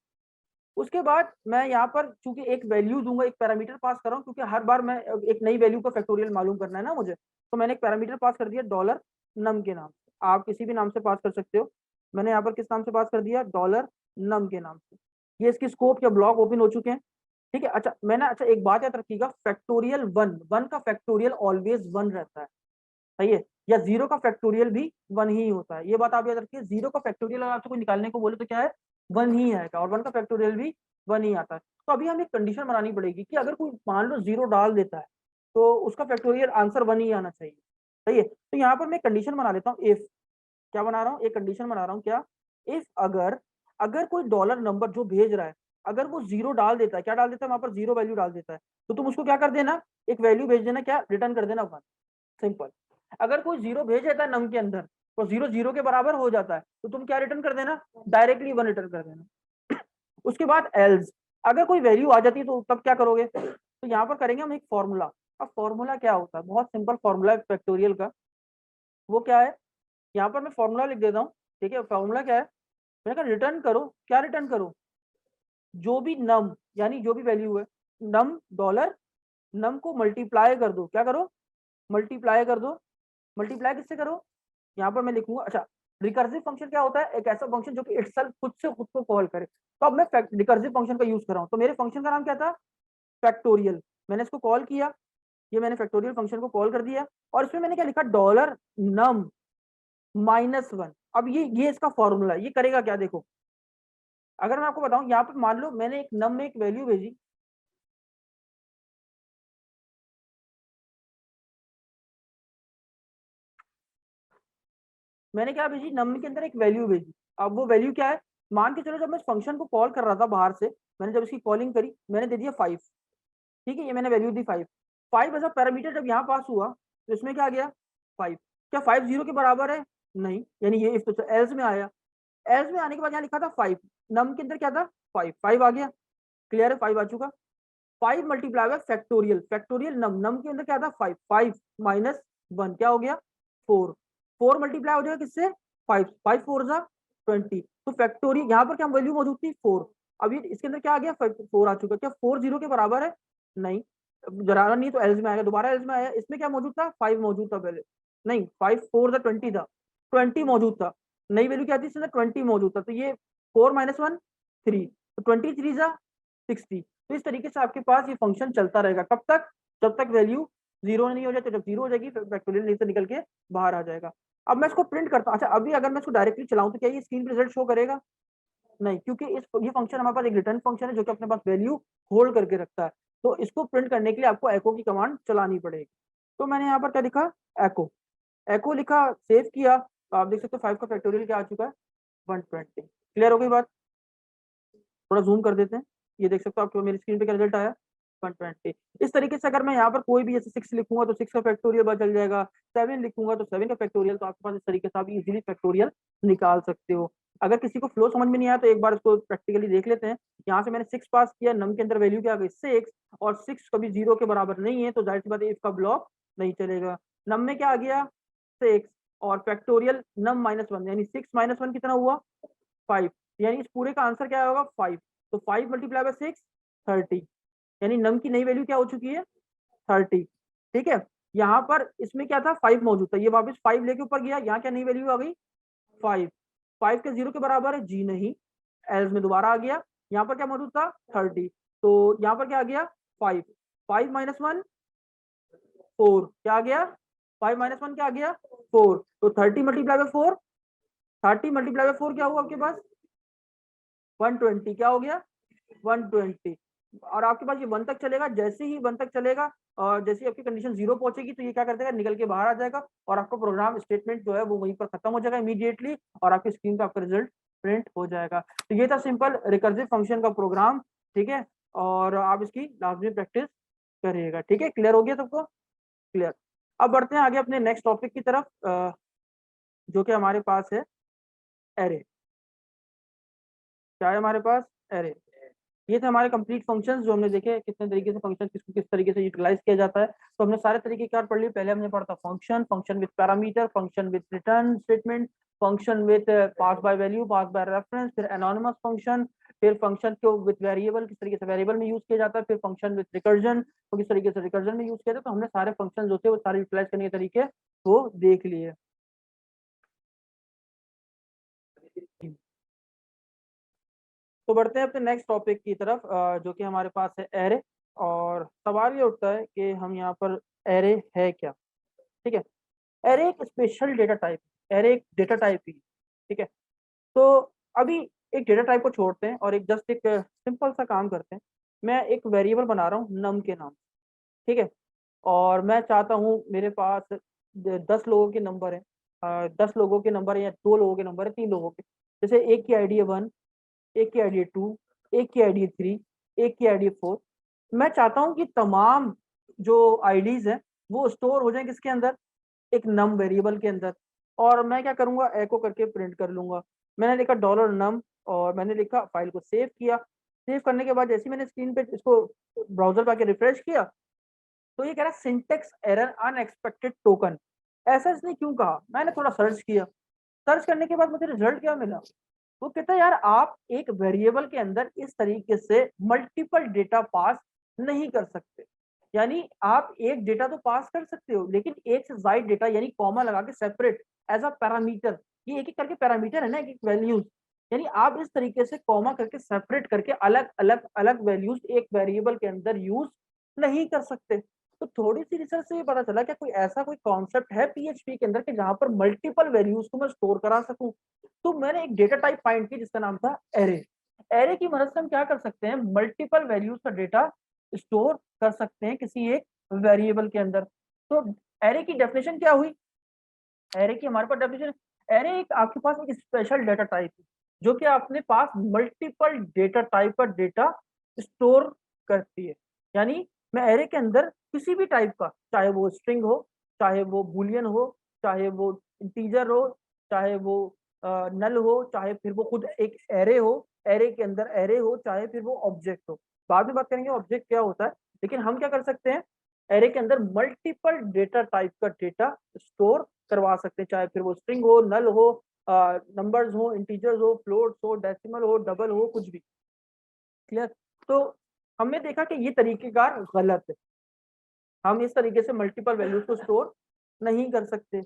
उसके बाद मैं यहाँ पर चूंकि एक वैल्यू दूंगा, एक पैरामीटर पास कर रहा हूँ, क्योंकि हर बार मैं एक नई वैल्यू का फैक्टोरियल मालूम करना है ना मुझे, तो मैंने एक पैरामीटर पास कर दिया डॉलर नम के नाम से। आप किसी भी नाम से पास कर सकते हो। मैंने यहाँ पर किस नाम से पास कर दिया, डॉलर नम के नाम से। ये इसकी स्कोप या ब्लॉक ओपन हो चुके हैं। ठीक है। अच्छा मैंने, अच्छा एक बात याद रखिएगा, फैक्टोरियल 1, 1 का फैक्टोरियल ऑलवेज 1 रहता है, सही है, या 0 का फैक्टोरियल भी 1 ही होता है। ये बात आप याद रखिए, 0 का फैक्टोरियल अगर आपसे कोई निकालने को बोले तो क्या है, 1 ही आएगा, और 1 का फैक्टोरियल भी 1 ही आता है। तो अभी हमें एक कंडीशन बनानी पड़ेगी कि अगर कोई मान लो 0 डाल देता है तो उसका फैक्टोरियल आंसर 1 ही आना चाहिए, सही है। तो यहाँ पर मैं कंडीशन बना लेता हूँ, इफ, क्या बना रहा हूँ, एक कंडीशन बना रहा हूँ, क्या, इफ अगर अगर कोई डॉलर नंबर जो भेज रहा है अगर वो 0 डाल देता है, क्या डाल देता है, वहां पर 0 वैल्यू डाल देता है, तो तुम उसको क्या कर देना, एक वैल्यू भेज देना, क्या, रिटर्न कर देना 1, सिंपल। अगर कोई 0 भेज देता है नम के अंदर तो 0 0 के बराबर हो जाता है, तो तुम क्या रिटर्न कर देना, डायरेक्टली 1 रिटर्न कर देना। उसके बाद एल्स, अगर कोई वैल्यू आ जाती है तो तब क्या करोगे, तो यहाँ पर करेंगे हम एक फॉर्मूला। अब फॉर्मूला क्या होता है, बहुत सिंपल फॉर्मूला है फैक्टोरियल का। वो क्या है, यहाँ पर मैं फॉर्मूला लिख देता हूँ। ठीक है, फॉर्मूला क्या है, मैंने कहा रिटर्न करो, क्या रिटर्न करो, जो भी नम, यानी जो भी वैल्यू है, नम डॉलर नम को मल्टीप्लाई कर दो, क्या करो, मल्टीप्लाई कर दो। मल्टीप्लाई किससे करो, यहाँ पर मैं लिखूंगा। अच्छा, रिकर्सिव फंक्शन क्या होता है, एक ऐसा फंक्शन जो कि इटसेल्फ खुद से खुद को कॉल करे। तो अब मैं रिकर्सिव फंक्शन का यूज कर रहा हूँ, तो मेरे फंक्शन का नाम क्या था, फैक्टोरियल। मैंने इसको कॉल किया, ये मैंने फैक्टोरियल फंक्शन को कॉल कर दिया, और इसमें मैंने क्या लिखा, डॉलर नम -1। अब ये इसका फॉर्मूला, ये करेगा क्या, देखो, अगर मैं आपको बताऊं, यहाँ पर मान लो मैंने एक नम में एक वैल्यू भेजी, मैंने क्या भेजी, नम के अंदर एक वैल्यू भेजी। अब वो वैल्यू क्या है, मान के चलो जब मैं इस फंक्शन को कॉल कर रहा था बाहर से, मैंने जब इसकी कॉलिंग करी मैंने दे दिया 5। ठीक है, ये मैंने वैल्यू दी 5। 5 एज अ पैरामीटर जब यहाँ पास हुआ तो इसमें क्या आ गया, 5। क्या 5 0 के बराबर है, नहीं, यानी ये इफ तो एल्स में आया। एल्स में आने के बाद यहाँ लिखा था 5, नम के अंदर क्या था, 5, 5 आ गया। क्लियर है, 5 आ चुका। 5 मल्टीप्लाई बाय फैक्टोरियल, फैक्टोरियल नम, नम के अंदर क्या था, 5, 5 -1 क्या हो गया, 4। 4 मल्टीप्लाई हो जाएगा किससे, 5, 5 4 जा 20। तो फैक्टोरियल यहाँ पर क्या वैल्यू मौजूद थी, 4। अब ये इसके अंदर क्या आ गया, 4 आ चुका। क्या 4 0 के बराबर है, नहीं, जरा नहीं, तो एल्स में आएगा, दोबारा एल्स में आया। इसमें क्या मौजूद था, 5 मौजूद था पहले, नहीं, 5 4 था 20 था, 20 मौजूद था। नई वैल्यू क्या थी, इसमें 20 मौजूद था, तो ये 4 -1 3, तो 23 जा 60। तो इस तरीके से आपके पास ये फंक्शन चलता रहेगा, कब तक, जब तक वैल्यू 0 नहीं हो जाए। तो जब 0 हो जाएगी फैक्टोरियल से निकल के बाहर आ जाएगा। अब मैं इसको प्रिंट करता हूँ। अच्छा, अभी अगर मैं इसको डायरेक्टली चलाऊं तो क्या ये स्क्रीन पे रिजल्ट शो करेगा, नहीं, क्योंकि ये फंक्शन हमारे पास एक रिटर्न फंक्शन है जो कि अपने पास वैल्यू होल्ड करके रखता है। तो इसको प्रिंट करने के लिए आपको एको की कमांड चलानी पड़ेगी। तो मैंने यहाँ पर क्या लिखा, एको, एको लिखा, सेव किया, तो आप देख सकते हो 5 का फैक्टोरियल क्या आ चुका है, 120। क्लियर हो गई बात, थोड़ा जूम कर देते हैं। ये देख सकते हो आपको मेरी स्क्रीन पे क्या रिजल्ट आया, 120। इस तरीके से अगर मैं यहाँ पर कोई भी जैसे 6 लिखूंगा तो 6 का फैक्टोरियल पता चल जाएगा, 7 लिखूंगा तो 7 का फैक्टोरियल। तो आपके पास इस तरीके से आप इजीली फैक्टोरियल निकाल सकते हो। अगर किसी को फ्लो समझ में नहीं आया तो एक बार इसको प्रैक्टिकली देख लेते हैं। यहाँ से मैंने 6 पास किया, नम के अंदर वैल्यू क्या आ गई, 6, और 6 कभी 0 के बराबर नहीं है, तो जाहिर सी बात है इफ का ब्लॉक नहीं चलेगा। नम में क्या आ गया, 6, और फैक्टोरियल नम -1, यानी 6 -1 कितना हुआ, 5, यानी इस पूरे का आंसर क्या होगा, 5। तो 5 मल्टीप्लाई बाय 6 30, यानी नम की नई वैल्यू क्या हो चुकी है, 30, ठीक है। यहाँ पर इसमें क्या था, 5 मौजूद था, ये वापस 5 लेके ऊपर गया, यहाँ क्या नई वैल्यू आ गई 5। 5 के 0 के बराबर है जी नहीं, एल्स में दोबारा आ गया। यहाँ पर क्या मौजूद था 30, तो यहाँ पर क्या आ गया 5। 5 माइनस 1 4, क्या आ गया 5 माइनस 1 क्या आ गया 4। तो 30 मल्टीप्लाई बाय 4, 30 मल्टीप्लाई बाय 4 क्या हुआ आपके पास 120, क्या हो गया 120। और आपके पास ये 1 तक चलेगा, जैसे ही 1 तक चलेगा और जैसे ही आपकी कंडीशन 0 पहुंचेगी तो ये क्या कर देगा, निकल के बाहर आ जाएगा और आपका प्रोग्राम स्टेटमेंट जो है वो वहीं पर खत्म हो जाएगा इमीडिएटली, और आपकी स्क्रीन पे आपका रिजल्ट प्रिंट हो जाएगा। तो ये था सिंपल रिकर्सिव फंक्शन का प्रोग्राम, ठीक है। और आप इसकी लाजमी प्रैक्टिस करिएगा, ठीक है। क्लियर हो गया सबको, क्लियर। अब बढ़ते हैं आगे अपने नेक्स्ट टॉपिक की तरफ, जो कि हमारे पास है एरे। क्या है हमारे पास, एरे। ये थे हमारे कंप्लीट फंक्शंस जो हमने देखे कितने तरीके से फंक्शन किसको किस तरीके से यूटिलाइज किया जाता है। तो हमने सारे तरीके कार पढ़ लिए। पहले हमने पढ़ा था function, function with parameter, function with return statement, function with pass by value, pass by reference, फिर एनोनिमस फंक्शन, फिर फंक्शन को विद वेरिएबल किस तरीके से वेरिएबल में यूज किया जाता है, फिर फंक्शन विद रिकर्जन तो किस तरीके से रिकर्जन में यूज किया जाता है। तो हमने सारे फंक्शन जो थे वो सारे यूटिलाइज करने के तरीके वो देख लिए। तो बढ़ते हैं अपने नेक्स्ट टॉपिक की तरफ, जो कि हमारे पास है एरे। और सवाल ये उठता है कि हम यहाँ पर एरे है क्या, ठीक है। एरे एक स्पेशल डेटा टाइप, एरे एक डेटा टाइप ही, ठीक है। तो अभी एक डेटा टाइप को छोड़ते हैं और एक जस्ट एक सिंपल सा काम करते हैं। मैं एक वेरिएबल बना रहा हूँ नम के नाम, ठीक है। और मैं चाहता हूँ मेरे पास 10 लोगों के नंबर है, 10 लोगों के नंबर है या 2 लोगों के नंबर है, 3 लोगों के। जैसे एक की आईडी है 1, एक की आईडी है 2, एक की आईडी है 3, एक की आईडी है 4। मैं चाहता हूं कि तमाम जो आईडीज हैं वो स्टोर हो जाएं किसके अंदर, एक नम वेरिएबल के अंदर। और मैं क्या करूंगा, एको करके प्रिंट कर लूंगा। मैंने लिखा डॉलर नम और मैंने लिखा, फाइल को सेव किया। सेव करने के बाद जैसे ही मैंने स्क्रीन पे इसको ब्राउजर पे आके रिफ्रेश किया तो ये कह रहा है सिंटेक्स एरर अनएक्सपेक्टेड टोकन। ऐसा इसने क्यों कहा, मैंने थोड़ा सर्च किया। सर्च करने के बाद मुझे रिजल्ट क्या मिला, वो कहता है यार आप एक वेरिएबल के अंदर इस तरीके से मल्टीपल डेटा पास नहीं कर सकते। यानी आप एक डेटा तो पास कर सकते हो लेकिन एक से ज्यादा डेटा यानी कॉमा लगा के सेपरेट एज अ पैरामीटर, ये एक एक करके पैरामीटर है ना, एक एक वैल्यूज, यानी आप इस तरीके से कॉमा करके सेपरेट करके अलग अलग अलग वैल्यूज एक वेरिएबल के अंदर यूज नहीं कर सकते। तो थोड़ी सी रिसर्च से ये पता चला कि कोई ऐसा कोई कॉन्सेप्ट है पीएचपी के अंदर कि जहां पर मल्टीपल वैल्यूज को मैं स्टोर करा सकूं। तो मैंने एक डेटा टाइप फाइंड की जिसका नाम था एरे। एरे की मदद से हम क्या कर सकते हैं, मल्टीपल वैल्यूज का डेटा स्टोर कर सकते हैं किसी एक वेरिएबल के अंदर। तो एरे की डेफिनेशन क्या हुई, एरे की हमारे पास डेफिनेशन, एरे एक आपके पास एक स्पेशल डेटा टाइप है जो कि अपने पास मल्टीपल डेटा टाइप का डेटा स्टोर करती है। यानी मैं एरे के अंदर किसी भी टाइप का, चाहे वो स्ट्रिंग हो, चाहे वो बूलियन हो, चाहे वो इंटीजर हो, चाहे वो नल हो, चाहे फिर वो खुद एक एरे हो, एरे के अंदर एरे हो, चाहे फिर वो ऑब्जेक्ट हो। बाद में बात करेंगे ऑब्जेक्ट क्या होता है, लेकिन हम क्या कर सकते हैं, एरे के अंदर मल्टीपल डेटा टाइप का डेटा स्टोर करवा सकते हैं, चाहे फिर वो स्ट्रिंग हो, नल हो, नंबर्स हो, इंटीजर्स हो, फ्लोट्स हो, डेसिमल हो, डबल हो, कुछ भी। क्लियर। तो हमने देखा कि ये तरीकेकार गलत है, हम इस तरीके से मल्टीपल वैल्यूज को स्टोर नहीं कर सकते।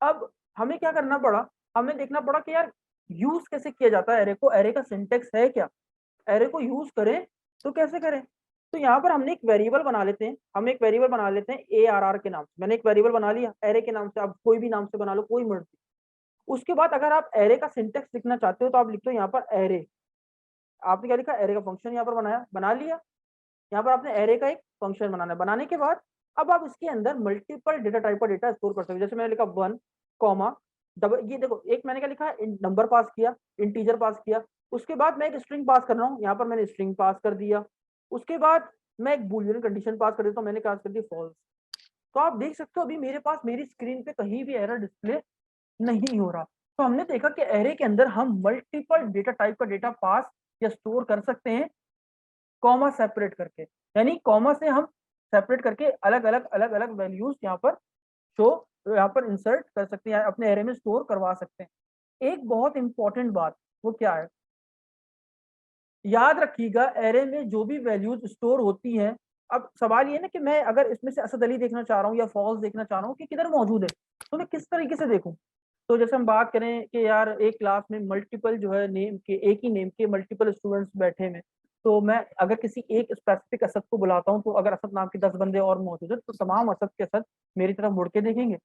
अब हमें क्या करना पड़ा, हमें देखना पड़ा कि यार यूज कैसे किया जाता है एरे को, एरे का सिंटेक्स है क्या, एरे को यूज करें तो कैसे करें। तो यहाँ पर हमने एक वेरिएबल बना लेते हैं, हम एक वेरिएबल बना लेते हैं ARR के नाम से। मैंने एक वेरिएबल बना लिया एरे के नाम से, आप कोई भी नाम से बना लो, कोई मर्जी। उसके बाद अगर आप एरे का सिंटेक्स लिखना चाहते हो तो आप लिखते हो यहाँ पर एरे। आपने क्या लिखा, एरे का फंक्शन यहाँ पर बनाया, बना लिया। यहाँ पर आपने एरे का एक फंक्शन बनाना है, बनाने के बाद अब आप इसके अंदर मल्टीपल डेटा टाइप का डेटा स्टोर कर सकते हो। जैसे मैंने लिखा 1 कॉमा डबल, ये देखो एक मैंने क्या लिखा, नंबर पास किया, इंटीजर पास किया। उसके बाद मैं एक स्ट्रिंग पास कर रहा हूँ, यहाँ पर मैंने स्ट्रिंग पास कर दिया। उसके बाद मैं एक बूलियन कंडीशन पास कर देता हूँ, मैंने पास कर दी फॉल्स। तो आप देख सकते हो अभी मेरे पास मेरी स्क्रीन पे कहीं भी एरर डिस्प्ले नहीं हो रहा। तो हमने देखा कि एरे के अंदर हम मल्टीपल डेटा टाइप का डेटा पास या स्टोर कर सकते हैं कॉमा सेपरेट करके। यानी कॉमा से हम सेपरेट करके अलग अलग अलग अलग वैल्यूज यहाँ पर शो, यहाँ पर इंसर्ट कर सकते हैं, अपने एरे में स्टोर करवा सकते हैं। एक बहुत इंपॉर्टेंट बात वो क्या है, याद रखिएगा एरे में जो भी वैल्यूज स्टोर होती हैं अब सवाल ये है ना कि मैं अगर इसमें से असद अली देखना चाह रहा हूँ या फॉल्स देखना चाह रहा हूँ कि किधर मौजूद है, तो मैं किस तरीके से देखूं। तो जैसे हम बात करें कि यार एक क्लास में मल्टीपल जो है नेम के, एक ही नेम के मल्टीपल स्टूडेंट्स बैठे हैं, तो मैं अगर किसी एक स्पेसिफिक असद को बुलाता हूँ, तो अगर असद नाम के 10 बंदे और मौजूद है, तो तमाम असद के असद मेरी तरफ मुड़ के देखेंगे,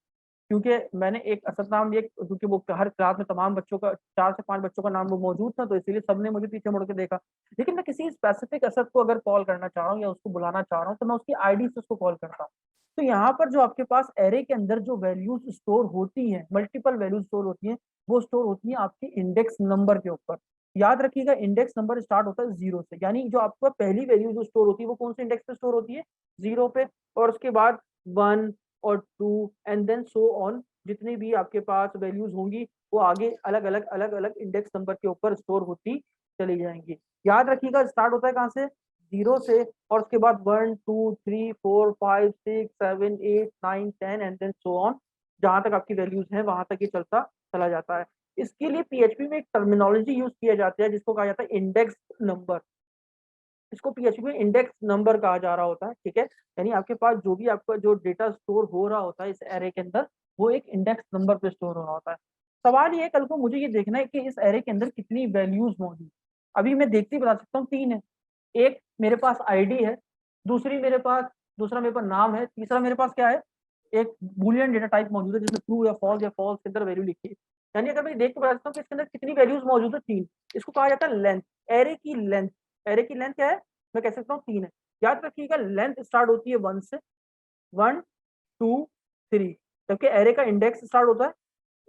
क्योंकि मैंने एक असद नाम लिया, क्योंकि वो हर क्लास में तमाम बच्चों का 4 से 5 बच्चों का नाम वो मौजूद था, तो इसीलिए सबने मुझे पीछे मुड़ के देखा। लेकिन मैं किसी स्पेसिफिक असद को अगर कॉल करना चाह रहा हूँ या उसको बुलाना चाह रहा हूँ, तो मैं उसकी आईडी से उसको कॉल करता हूँ। तो यहाँ पर जो आपके पास एरे के अंदर जो वैल्यूज स्टोर होती हैं, मल्टीपल वैल्यूज स्टोर होती हैं, वो स्टोर होती है आपके इंडेक्स नंबर के ऊपर। याद रखिएगा, इंडेक्स नंबर स्टार्ट होता है 0 से, यानी जो आपका पहली वैल्यू जो स्टोर होती है वो कौन से इंडेक्स पे स्टोर होती है, 0 पे, और उसके बाद 1 और 2 एंड देन सो ऑन, जितनी भी आपके पास वैल्यूज होंगी वो आगे अलग अलग इंडेक्स नंबर के ऊपर स्टोर होती चली जाएंगी। याद रखिएगा, स्टार्ट होता है कहाँ से, 0 से, और उसके बाद 1 2 3 4 5 6 7 8 9 10 एंड देन सो ऑन, जहां तक आपकी वैल्यूज हैं वहां तक ये चलता चला जाता है। इसके लिए पीएचपी में एक टर्मिनोलॉजी यूज किया जाता है जिसको कहा जाता है इंडेक्स नंबर। इसको पीएचपी में इंडेक्स नंबर कहा जा रहा होता है, ठीक है। यानी आपके पास जो भी आपका जो डेटा स्टोर हो रहा होता है इस एरे के अंदर, वो एक इंडेक्स नंबर पे स्टोर हो रहा होता है। सवाल ये कल को मुझे ये देखना है कि इस एरे के अंदर कितनी वैल्यूज मौजूद। अभी मैं देखते ही बता सकता हूँ 3 है। एक मेरे पास आईडी है, दूसरी मेरे पास दूसरा मेरे पास नाम है, तीसरा मेरे पास क्या है, एक बूलियन डेटा टाइप मौजूद है जिसमें ट्रू या फॉल्स के अंदर वैल्यू लिखी है। यानी अगर मैं देख के बता सकता हूँ कि इसके अंदर कितनी वैल्यूज मौजूद है, 3। इसको कहा जाता है लेंथ, एरे की लेंथ। एरे की लेंथ क्या है, मैं कह सकता हूँ 3 है। याद रखिएगा, लेंथ स्टार्ट होती है 1 से, 1 2 3, जबकि एरे का इंडेक्स स्टार्ट होता है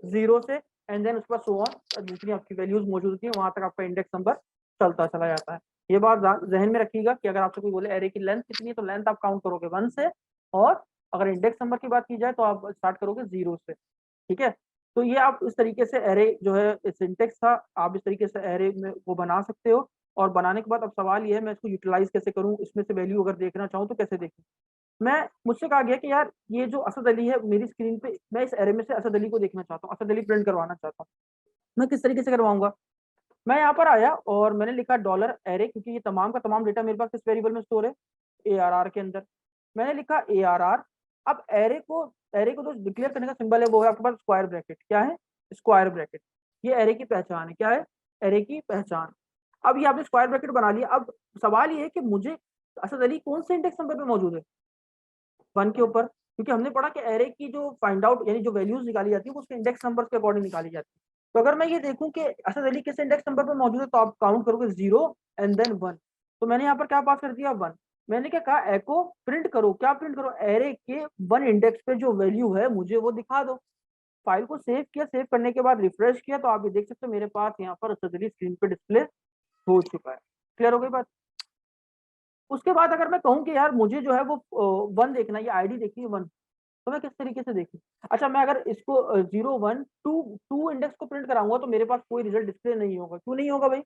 0 से, एंड देन उसके बाद सो ऑन, जितनी आपकी वैल्यूज मौजूद होती है वहां तक आपका इंडेक्स नंबर चलता चला जाता है। ये बात जहन में रखिएगा कि अगर आपसे कोई बोले एरे की लेंथ कितनी है, तो लेंथ आप काउंट करोगे 1 से, और अगर इंडेक्स नंबर की बात की जाए तो आप स्टार्ट करोगे 0 से, ठीक है। तो ये आप इस तरीके से एरे जो है सिंटेक्स था, आप इस तरीके से एरे में वो बना सकते हो। और बनाने के बाद अब सवाल ये है मैं इसको यूटिलाइज कैसे करूँ, इसमें से वैल्यू अगर देखना चाहूँ तो कैसे देखूँ। मैं मुझसे कहा गया कि यार ये जो असद अली है मेरी स्क्रीन पे, मैं इस एरे में से असद अली को देखना चाहता हूँ, असद अली प्रिंट करवाना चाहता हूँ। मैं किस तरीके से करवाऊंगा, मैं यहाँ पर आया और मैंने लिखा डॉलर एरे, क्योंकि ये तमाम का तमाम डेटा मेरे पास किस वेरिएबल में स्टोर है, ARR के अंदर। मैंने लिखा ARR। अब एरे को जो डिक्लेयर करने का सिंबल है वो है आपके पास स्क्वायर ब्रैकेट। क्या है, स्क्वायर ब्रैकेट। ये एरे की पहचान है, क्या है, एरे की पहचान। अब ये आपने स्क्वायर ब्रैकेट बना लिया। अब सवाल ये है कि मुझे असद अली कौन से इंडेक्स नंबर पे मौजूद है, 1 के ऊपर, क्योंकि हमने पढ़ा कि एरे की जो फाइंड आउट यानी जो वैल्यूज निकाली जाती है वो उसके इंडेक्स नंबर के अकॉर्डिंग निकाली जाती है। तो अगर मैं ये देखूं कि असद अली किस इंडेक्स नंबर पर मौजूद है, तो आप काउंट करोगे 0 एंड देन 1। तो मैंने यहाँ पर क्या पास कर दिया, 1। मैंने क्या कहा, एको प्रिंट करो, क्या प्रिंट करो, एरे के 1 इंडेक्स पे जो वैल्यू है मुझे वो दिखा दो। फाइल को सेव किया, सेव करने के बाद रिफ्रेश किया, तो आप ये देख सकते हो मेरे पास यहाँ पर असद अली स्क्रीन पे डिस्प्ले हो चुका है। क्लियर हो गई बात। उसके बाद अगर मैं कहूँ कि यार मुझे जो है वो 1 देखना है, ये आईडी देखनी है 1, तो मैं किस तरीके से देखूं। अच्छा, मैं अगर इसको 0 1 2 2 इंडेक्स को प्रिंट कराऊंगा तो मेरे पास कोई रिजल्ट डिस्प्ले नहीं होगा। क्यों नहीं होगा भाई,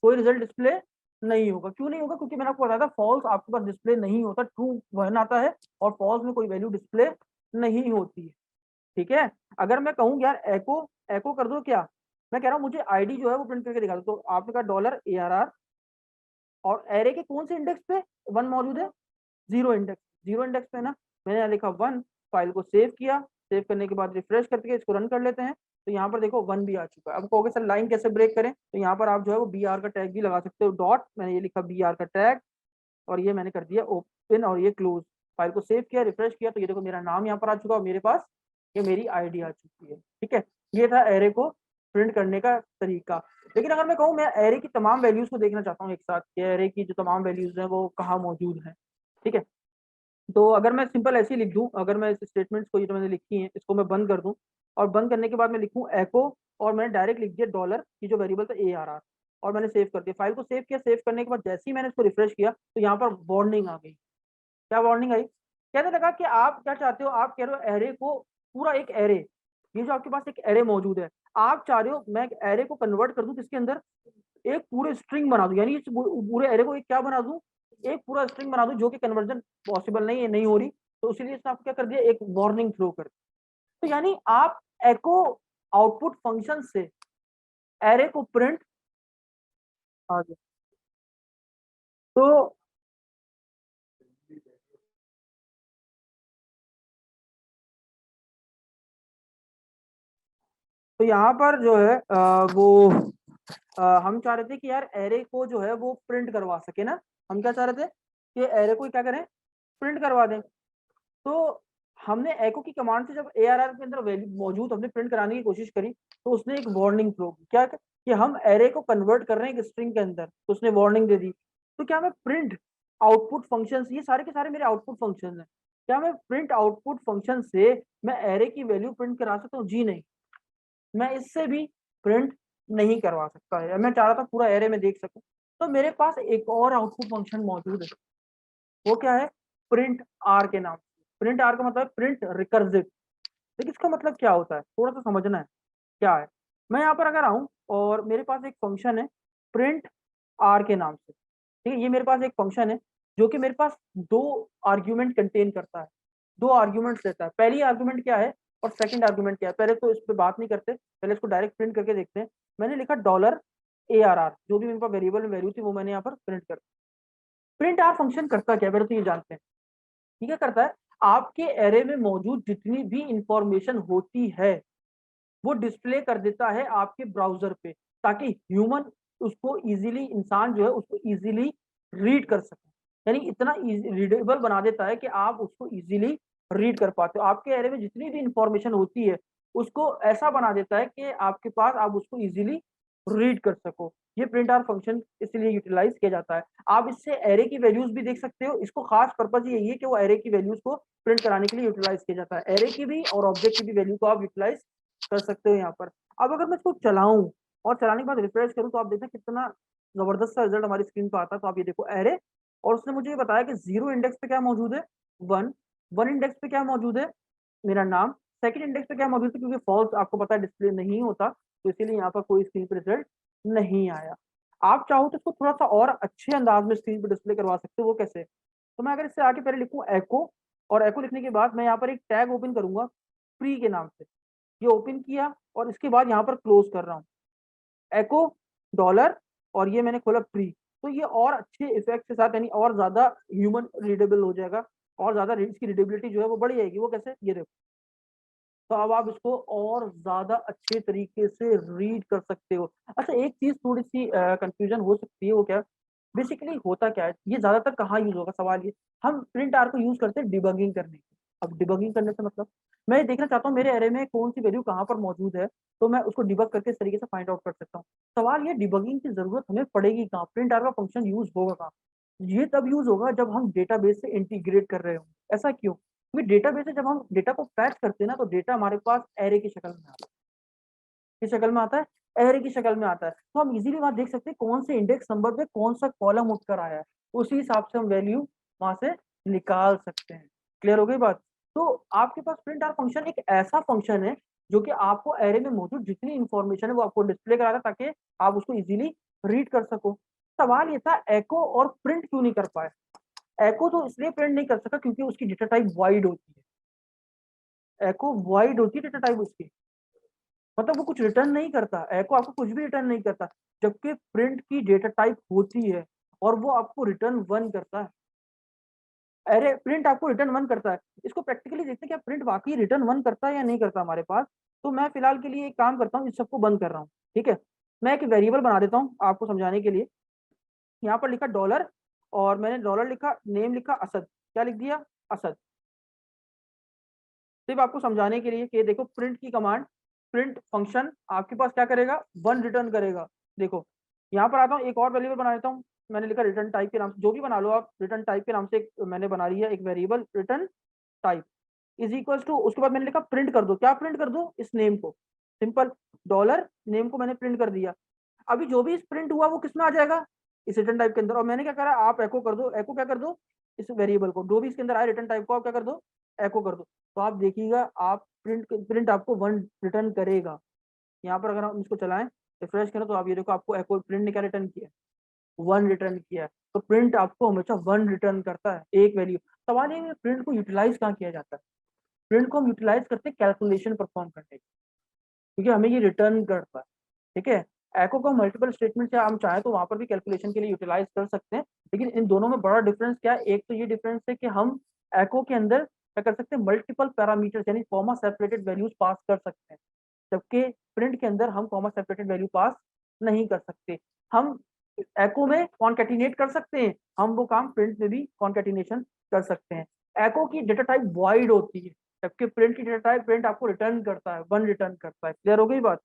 कोई रिजल्ट डिस्प्ले नहीं होगा। क्यों नहीं होगा, क्योंकि मैंने आपको बताया था फॉल्स आपके पास डिस्प्ले नहीं होता, ट्रू 1 आता है, और फॉल्स में कोई वैल्यू डिस्प्ले नहीं होती है, ठीक है। अगर मैं कहूँ यार एको एको कर दो, क्या मैं कह रहा हूँ मुझे आईडी जो है वो प्रिंट करके दिखा दो, तो आपने कहा डॉलर ARR, और एरे के कौन से इंडेक्स पे 1 मौजूद है, 0 इंडेक्स, 0 इंडेक्स पे ना। मैंने यहाँ लिखा 1, फाइल को सेव किया, सेव करने के बाद रिफ्रेश करके इसको रन कर लेते हैं, तो यहाँ पर देखो 1 भी आ चुका है। अब कहोगे सर लाइन कैसे ब्रेक करें, तो यहाँ पर आप जो है वो BR का टैग भी लगा सकते हो, डॉट, मैंने ये लिखा BR का टैग, और ये मैंने कर दिया ओपन और ये क्लोज। फाइल को सेव किया, रिफ्रेश किया, तो ये देखो मेरा नाम यहाँ पर आ चुका है और मेरे पास ये मेरी आईडी आ चुकी है, ठीक है। ये था एरे को प्रिंट करने का तरीका। लेकिन अगर मैं कहूँ मैं एरे की तमाम वैल्यूज को देखना चाहता हूँ एक साथ, कि एरे की जो तमाम वैल्यूज हैं वो कहाँ मौजूद हैं, ठीक है। तो अगर मैं सिंपल ऐसे ही लिख दूं, अगर मैं इस स्टेटमेंट्स को ये जो मैंने लिखी है इसको मैं बंद कर दूं, और बंद करने के बाद मैं लिखूं एको, और मैंने डायरेक्ट लिख दिया डॉलर की जो वेरिएबल था ARR, और मैंने सेव कर दिया। फाइल को सेव किया, सेव करने के बाद जैसे ही मैंने इसको रिफ्रेश किया तो यहाँ पर वार्निंग आ गई। क्या वार्निंग आई, कहने लगा कि आप क्या चाहते हो, आप कह रहे हो एरे को, पूरा एक एरे, ये जो आपके पास एक एरे मौजूद है, आप चाह रहे हो मैं एरे को कन्वर्ट कर दूं किसके अंदर, एक पूरे स्ट्रिंग बना दूं, यानी इस पूरे एरे को एक क्या बना दूं, एक पूरा स्ट्रिंग बना दूं, जो कि कन्वर्जन पॉसिबल नहीं है, नहीं हो रही। तो इसीलिए इसने आप क्या कर दिया, एक वार्निंग थ्रो कर दी। तो यानी आप एको आउटपुट फंक्शन से एरे को प्रिंट आ गया। तो तो यहाँ पर जो है वो हम चाह रहे थे कि यार एरे को जो है वो प्रिंट करवा सके ना। हम क्या चाह रहे थे कि एरे को क्या करें, प्रिंट करवा दें। तो हमने एको की कमांड से जब ARR के अंदर वैल्यू मौजूद हमने प्रिंट कराने की कोशिश करी, तो उसने एक वार्निंग थ्रो की, क्या कि हम एरे को कन्वर्ट कर रहे हैं एक स्ट्रिंग के अंदर, तो उसने वार्निंग दे दी। तो क्या मैं प्रिंट आउटपुट फंक्शन, ये सारे के सारे मेरे आउटपुट फंक्शन हैं, क्या मैं प्रिंट आउटपुट फंक्शन से मैं एरे की वैल्यू प्रिंट करा सकता हूँ? जी नहीं, मैं इससे भी प्रिंट नहीं करवा सकता है। मैं चाह रहा था पूरा एरे में देख सकूं, तो मेरे पास एक और आउटपुट फंक्शन मौजूद है, वो क्या है, प्रिंट आर के नाम से। प्रिंट आर का मतलब प्रिंट रिकर्सिव। देखिए इसका मतलब क्या होता है, थोड़ा सा समझना है क्या है। मैं यहाँ पर अगर आऊं और मेरे पास एक फंक्शन है प्रिंट आर के नाम से, ठीक है, ये मेरे पास एक फंक्शन है जो कि मेरे पास दो आर्ग्यूमेंट कंटेन करता है, दो आर्ग्यूमेंट्स लेता है। पहली आर्ग्यूमेंट क्या है और सेकंड आर्ग्यूमेंट क्या है, पहले तो इस पे बात नहीं करते, पहले इसको डायरेक्ट प्रिंट करके देखते हैं। मैंने लिखा $ARR, जो भी मेरे पास वेरिएबल में वैल्यू थी वो मैंने यहाँ पर प्रिंट कर। प्रिंट आर फंक्शन करता क्या, पहले तो ये जानते हैं। ठीक है, करता है आपके एरे में मौजूद जितनी भी इंफॉर्मेशन होती है वो डिस्प्ले कर देता है आपके ब्राउजर पे, ताकि ह्यूमन उसको इजीली, इंसान जो है उसको इजीली रीड कर सके। यानी इतना रीडेबल बना देता है कि आप उसको इजीली रीड कर पाते हो। आपके एरे में जितनी भी इंफॉर्मेशन होती है उसको ऐसा बना देता है कि आपके पास आप उसको इजीली रीड कर सको। ये प्रिंट आर फंक्शन इसलिए यूटिलाइज किया जाता है। आप इससे एरे की वैल्यूज भी देख सकते हो। इसको खास पर्पज यही है कि वो एरे की वैल्यूज को प्रिंट कराने के लिए यूटिलाइज किया जाता है। एरे की भी और ऑब्जेक्ट की भी वैल्यू को आप यूटिलाइज कर सकते हो यहाँ पर। अब अगर मैं इसको चलाऊं और चलाने के बाद रिफ्रेश करूं तो आप देखते हैं कितना जबरदस्त सा रिजल्ट हमारी स्क्रीन पर आता है। तो आप ये देखो एरे, और उसने मुझे ये बताया कि 0 इंडेक्स पे क्या मौजूद है, 1, 1 इंडेक्स पे क्या मौजूद है, मेरा नाम, सेकंड इंडेक्स पे क्या मौजूद है, क्योंकि फॉल्स आपको पता है डिस्प्ले नहीं होता, तो इसीलिए यहाँ पर कोई स्क्रीन पर रिजल्ट नहीं आया। आप चाहो तो इसको थोड़ा सा और अच्छे अंदाज में स्क्रीन पर डिस्प्ले करवा सकते हो। वो कैसे, तो मैं अगर इससे आके पहले लिखूं एको, और एको लिखने के बाद मैं यहाँ पर एक टैग ओपन करूंगा फ्री के नाम से, ये ओपन किया और इसके बाद यहाँ पर क्लोज कर रहा हूँ एको डॉलर, और ये मैंने खोला फ्री। तो ये और अच्छे इफेक्ट के साथ, यानी और ज्यादा ह्यूमन रीडेबल हो जाएगा, और ज्यादा इसकी रीडेबिलिटी जो है वो बढ़ जाएगी। वो कैसे, ये देखो, तो अब आप इसको और ज्यादा अच्छे तरीके से रीड कर सकते हो। अच्छा, एक चीज थोड़ी सी कंफ्यूजन हो सकती है, वो क्या, बेसिकली होता क्या है, ये ज्यादातर कहाँ यूज होगा, सवाल ये। हम प्रिंट आर को यूज करते हैं डिबगिंग करने के। अब डिबगिंग करने से मतलब मैं ये देखना चाहता हूँ मेरे एरे में कौन सी वैल्यू कहाँ पर मौजूद है, तो मैं उसको डिबग करके इस तरीके से फाइंड आउट कर सकता हूँ। सवाल ये, डिबगिंग की जरूरत हमें पड़ेगी कहाँ, प्रिंट आर का फंक्शन यूज होगा कहाँ? ये तब यूज होगा जब हम डेटाबेस से इंटीग्रेट कर रहे हो। ऐसा क्यों? क्योंकि डेटाबेस से जब हम डेटा को फैच करते हैं ना, तो डेटा हमारे पास एरे की शक्ल में आता है। किस शक्ल में आता है? एरे की शक्ल में आता है। तो हम इजीली वहां देख सकते हैं कौन से इंडेक्स नंबर पे कौन सा कॉलम उठकर आया है, उसी हिसाब से हम वैल्यू वहां से निकाल सकते हैं। क्लियर हो गई बात? तो आपके पास प्रिंट आर फंक्शन एक ऐसा फंक्शन है जो कि आपको एरे में मौजूद जितनी इंफॉर्मेशन है वो आपको डिस्प्ले करा था, ताकि आप उसको इजीली रीड कर सको। सवाल ये था एको और प्रिंट क्यों नहीं कर पाए? एको तो इसलिए प्रिंट नहीं कर सका क्योंकि उसकी डेटा टाइप वाइड होती है। एको वाइड होती है डेटा टाइप उसकी, मतलब वो कुछ रिटर्न नहीं करता। एको आपको कुछ भी रिटर्न नहीं करता, जबकि प्रिंट की डेटा टाइप होती है और वो आपको रिटर्न 1 करता है। अरे प्रिंट आपको रिटर्न 1 करता है। इसको प्रैक्टिकली देखते हैं क्या प्रिंट वाकई रिटर्न 1 करता है या नहीं करता हमारे पास। तो मैं फिलहाल के लिए एक काम करता हूँ, इस सबको बंद कर रहा हूँ। ठीक है, मैं एक वेरिएबल बना देता हूँ आपको समझाने के लिए। यहाँ पर लिखा डॉलर, और मैंने डॉलर लिखा, नेम लिखा असद। क्या लिख दिया? असद। सिर्फ आपको समझाने के लिए कि देखो प्रिंट की कमांड, प्रिंट फंक्शन आपके पास क्या करेगा, 1 रिटर्न करेगा। देखो यहाँ पर आता हूँ, एक और वेरिएबल बना देता हूँ। मैंने लिखा रिटर्न टाइप के नाम से, जो भी बना लो आप, रिटर्न टाइप के नाम से एक मैंने बना लिया एक variable return type is equal to, उसके बाद मैंने लिखा प्रिंट कर दो। क्या प्रिंट कर दो? इस नेम को। सिंपल, डॉलर नेम को मैंने प्रिंट कर दिया। अभी जो भी इस प्रिंट हुआ वो किसमें आ जाएगा? इस रिटर्न टाइप के अंदर। और मैंने क्या करा, आप एको कर दो, एको क्या कर दो, इस वेरिएबल को, जो भी इसके अंदर आए रिटर्न टाइप को आप क्या कर दो, एको कर दो। तो आप देखिएगा आप प्रिंट आपको 1 रिटर्न करेगा। यहाँ पर अगर हम इसको चलाएं, रिफ्रेश करें, तो आप ये देखो आपको एको प्रिंट ने क्या रिटर्न किया, 1 रिटर्न किया है। तो प्रिंट आपको हमेशा 1 रिटर्न करता है, एक वैल्यू। सवाल ये, प्रिंट को यूटिलाइज कहाँ किया जाता है? प्रिंट को हम यूटिलाइज करते हैं कैलकुलेशन परफॉर्म करने के, क्योंकि हमें ये रिटर्न करता है। ठीक है, एको को मल्टीपल स्टेटमेंट से हम चाहे तो वहां पर भी कैलकुलेशन के लिए यूटिलाइज कर सकते हैं, लेकिन इन दोनों में बड़ा डिफरेंस क्या है? एक तो ये डिफरेंस है कि हम एको के अंदर क्या कर सकते हैं, मल्टीपल पैरामीटर्स यानी कॉमा सेपरेटेड वैल्यूज पास कर सकते हैं। जबकि प्रिंट के अंदर हम कॉमा सेपरेटेड वैल्यू पास नहीं कर सकते। हम एको में कॉन्केटिनेट कर सकते हैं, हम वो काम प्रिंट में भी कॉन्केटिनेशन कर सकते हैं। एको की डेटा टाइप वॉइड होती है, जबकि प्रिंट की डेटा टाइप प्रिंट आपको रिटर्न करता है, वन रिटर्न करता है। क्लियर हो गई बात?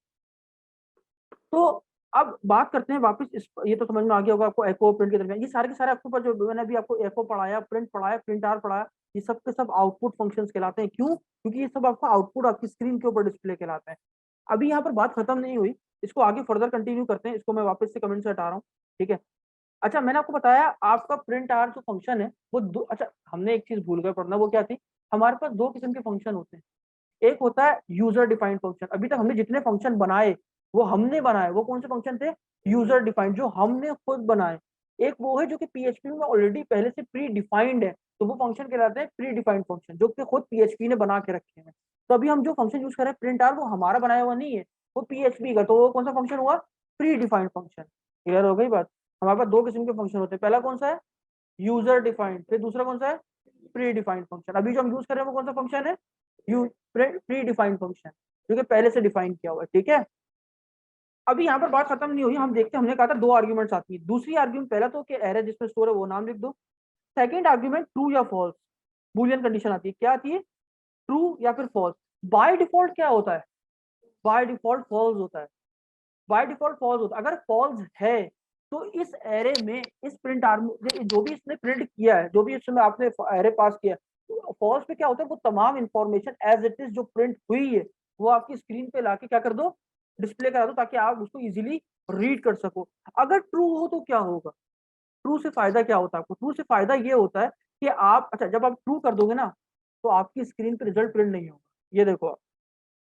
तो अब बात करते हैं वापस इस, ये तो समझ में आ गया होगा आपको एको प्रिंट के दरमियान। ये सारे के सारे आपके ऊपर जो मैंने अभी आपको एको पढ़ाया, प्रिंट पढ़ाया, प्रिंट आर पढ़ाया, ये सब के सब आउटपुट फंक्शंस कहलाते हैं। क्यों? क्योंकि ये सब आपका आउटपुट आपकी स्क्रीन के ऊपर डिस्प्ले कहलाते हैं। अभी यहाँ पर बात खत्म नहीं हुई, इसको आगे फर्दर कंटिन्यू करते हैं। इसको मैं वापस से कमेंट से हटा रहा हूँ, ठीक है। अच्छा, मैंने आपको बताया आपका प्रिंट आर जो फंक्शन है वो दो, अच्छा हमने एक चीज भूल गए पढ़ना, वो क्या थी? हमारे पास दो किस्म के फंक्शन होते हैं। एक होता है यूजर डिफाइंड फंक्शन। अभी तक हमने जितने फंक्शन बनाए वो हमने बनाए, वो कौन से फंक्शन थे? यूजर डिफाइंड, जो हमने खुद बनाए। एक वो है जो कि पीएचपी में ऑलरेडी पहले से प्री डिफाइंड है, तो वो फंक्शन कहलाते हैं प्री डिफाइंड फंक्शन, जो कि खुद पीएचपी ने बना के रखे हैं। तो अभी हम जो फंक्शन यूज कर रहे हैं प्रिंट आर, वो हमारा बनाया हुआ नहीं है, वो पीएचपी का। तो वो कौन सा फंक्शन हुआ? Pre defined function. क्लियर हो गई बात? हमारे पास दो किस्म के फंक्शन होते हैं, पहला कौन सा है? यूजर डिफाइंड, फिर दूसरा कौन सा है? Pre defined function. अभी जो हम यूज कर रहे हैं वो कौन सा फंक्शन है? यू प्री डिफाइंड फंक्शन, जो कि पहले से डिफाइन किया हुआ है, ठीक है। अभी यहाँ पर बात खत्म नहीं हुई, हम देखते हैं, हमने कहा था दो आर्ग्यूमेंट्स आती है। दूसरी आर्ग्यूमेंट, पहला तो कि एरे जिसमें स्टोर है वो नाम लिख दो। सेकंड आर्ग्यूमेंट ट्रू या फॉल्स, बूलियन कंडीशन आती है। क्या आती है? ट्रू या फिर फॉल्स। बाय डिफॉल्ट क्या होता है? बाय डिफॉल्ट फॉल्स होता है। बाय डिफॉल्ट फॉल्स होता है। अगर फॉल्स है तो इस एरे में, इस प्रिंट आर्म जो भी इसने प्रिंट किया है, जो भी इसमें आपने एरे पास किया है, फॉल्स पे क्या होता है? वो तमाम इंफॉर्मेशन एज इट इज जो प्रिंट हुई है वो आपकी स्क्रीन पे लाके क्या कर दो? डिस्प्ले करा दो, ताकि आप उसको इजीली रीड कर सको। अगर ट्रू हो तो क्या होगा? ट्रू से फायदा क्या होता है आपको? ट्रू से फायदा ये होता है कि आप, अच्छा जब आप ट्रू कर दोगे ना, तो आपकी स्क्रीन पे रिजल्ट प्रिंट नहीं होगा। ये देखो, आप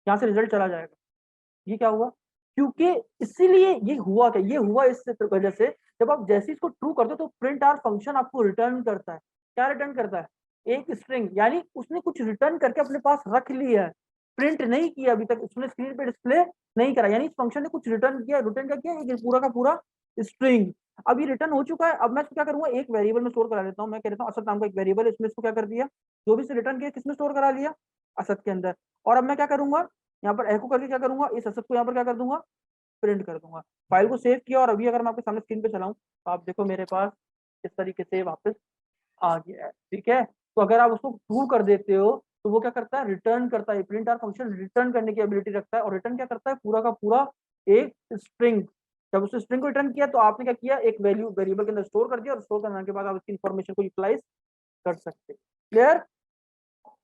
यहाँ से रिजल्ट चला जाएगा। ये क्या हुआ? क्योंकि इसीलिए ये हुआ, क्या ये हुआ इस वजह से, जब आप जैसे इसको ट्रू करते हो तो प्रिंट आर फंक्शन आपको रिटर्न करता है। क्या रिटर्न करता है? एक स्ट्रिंग, यानी उसने कुछ रिटर्न करके अपने पास रख लिया है, प्रिंट नहीं किया अभी तक, उसने स्क्रीन पे डिस्प्ले नहीं करा, यानी इस फंक्शन ने कुछ रिटर्न किया। रिटर्न क्या किया? एक पूरा का पूरा स्ट्रिंग। अब ये रिटर्न हो चुका है। अब मैं इसको क्या करूंगा? एक वेरिएबल में स्टोर करा लेता हूँ। मैं कह देता हूँ असद नाम का एक वेरिएबल, इसमें इसको क्या कर दिया? जो भी इसे रिटर्न किया किसमें स्टोर करा लिया? असद के अंदर। और अब मैं क्या करूंगा? यहाँ पर एको करके क्या करूंगा? इस असद को यहाँ पर क्या कर दूंगा? प्रिंट कर दूंगा। फाइल को सेव किया, और अभी अगर मैं आपके सामने स्क्रीन पे चलाऊं तो आप देखो मेरे पास इस तरीके से वापस आ गया है, ठीक है। तो अगर आप उसको ट्रू कर देते हो तो वो क्या करता है? रिटर्न करता है। प्रिंट आर फंक्शन रिटर्न करने की एबिलिटी रखता है, और रिटर्न क्या करता है? पूरा का पूरा एक स्ट्रिंग। जब उस स्ट्रिंग को रिटर्न किया तो आपने क्या किया? एक वैल्यू वेरिएबल के अंदर स्टोर कर दिया, और स्टोर करने के बाद आप इसकी इंफॉर्मेशन को यूटिलाइज कर सकते हैं। क्लियर?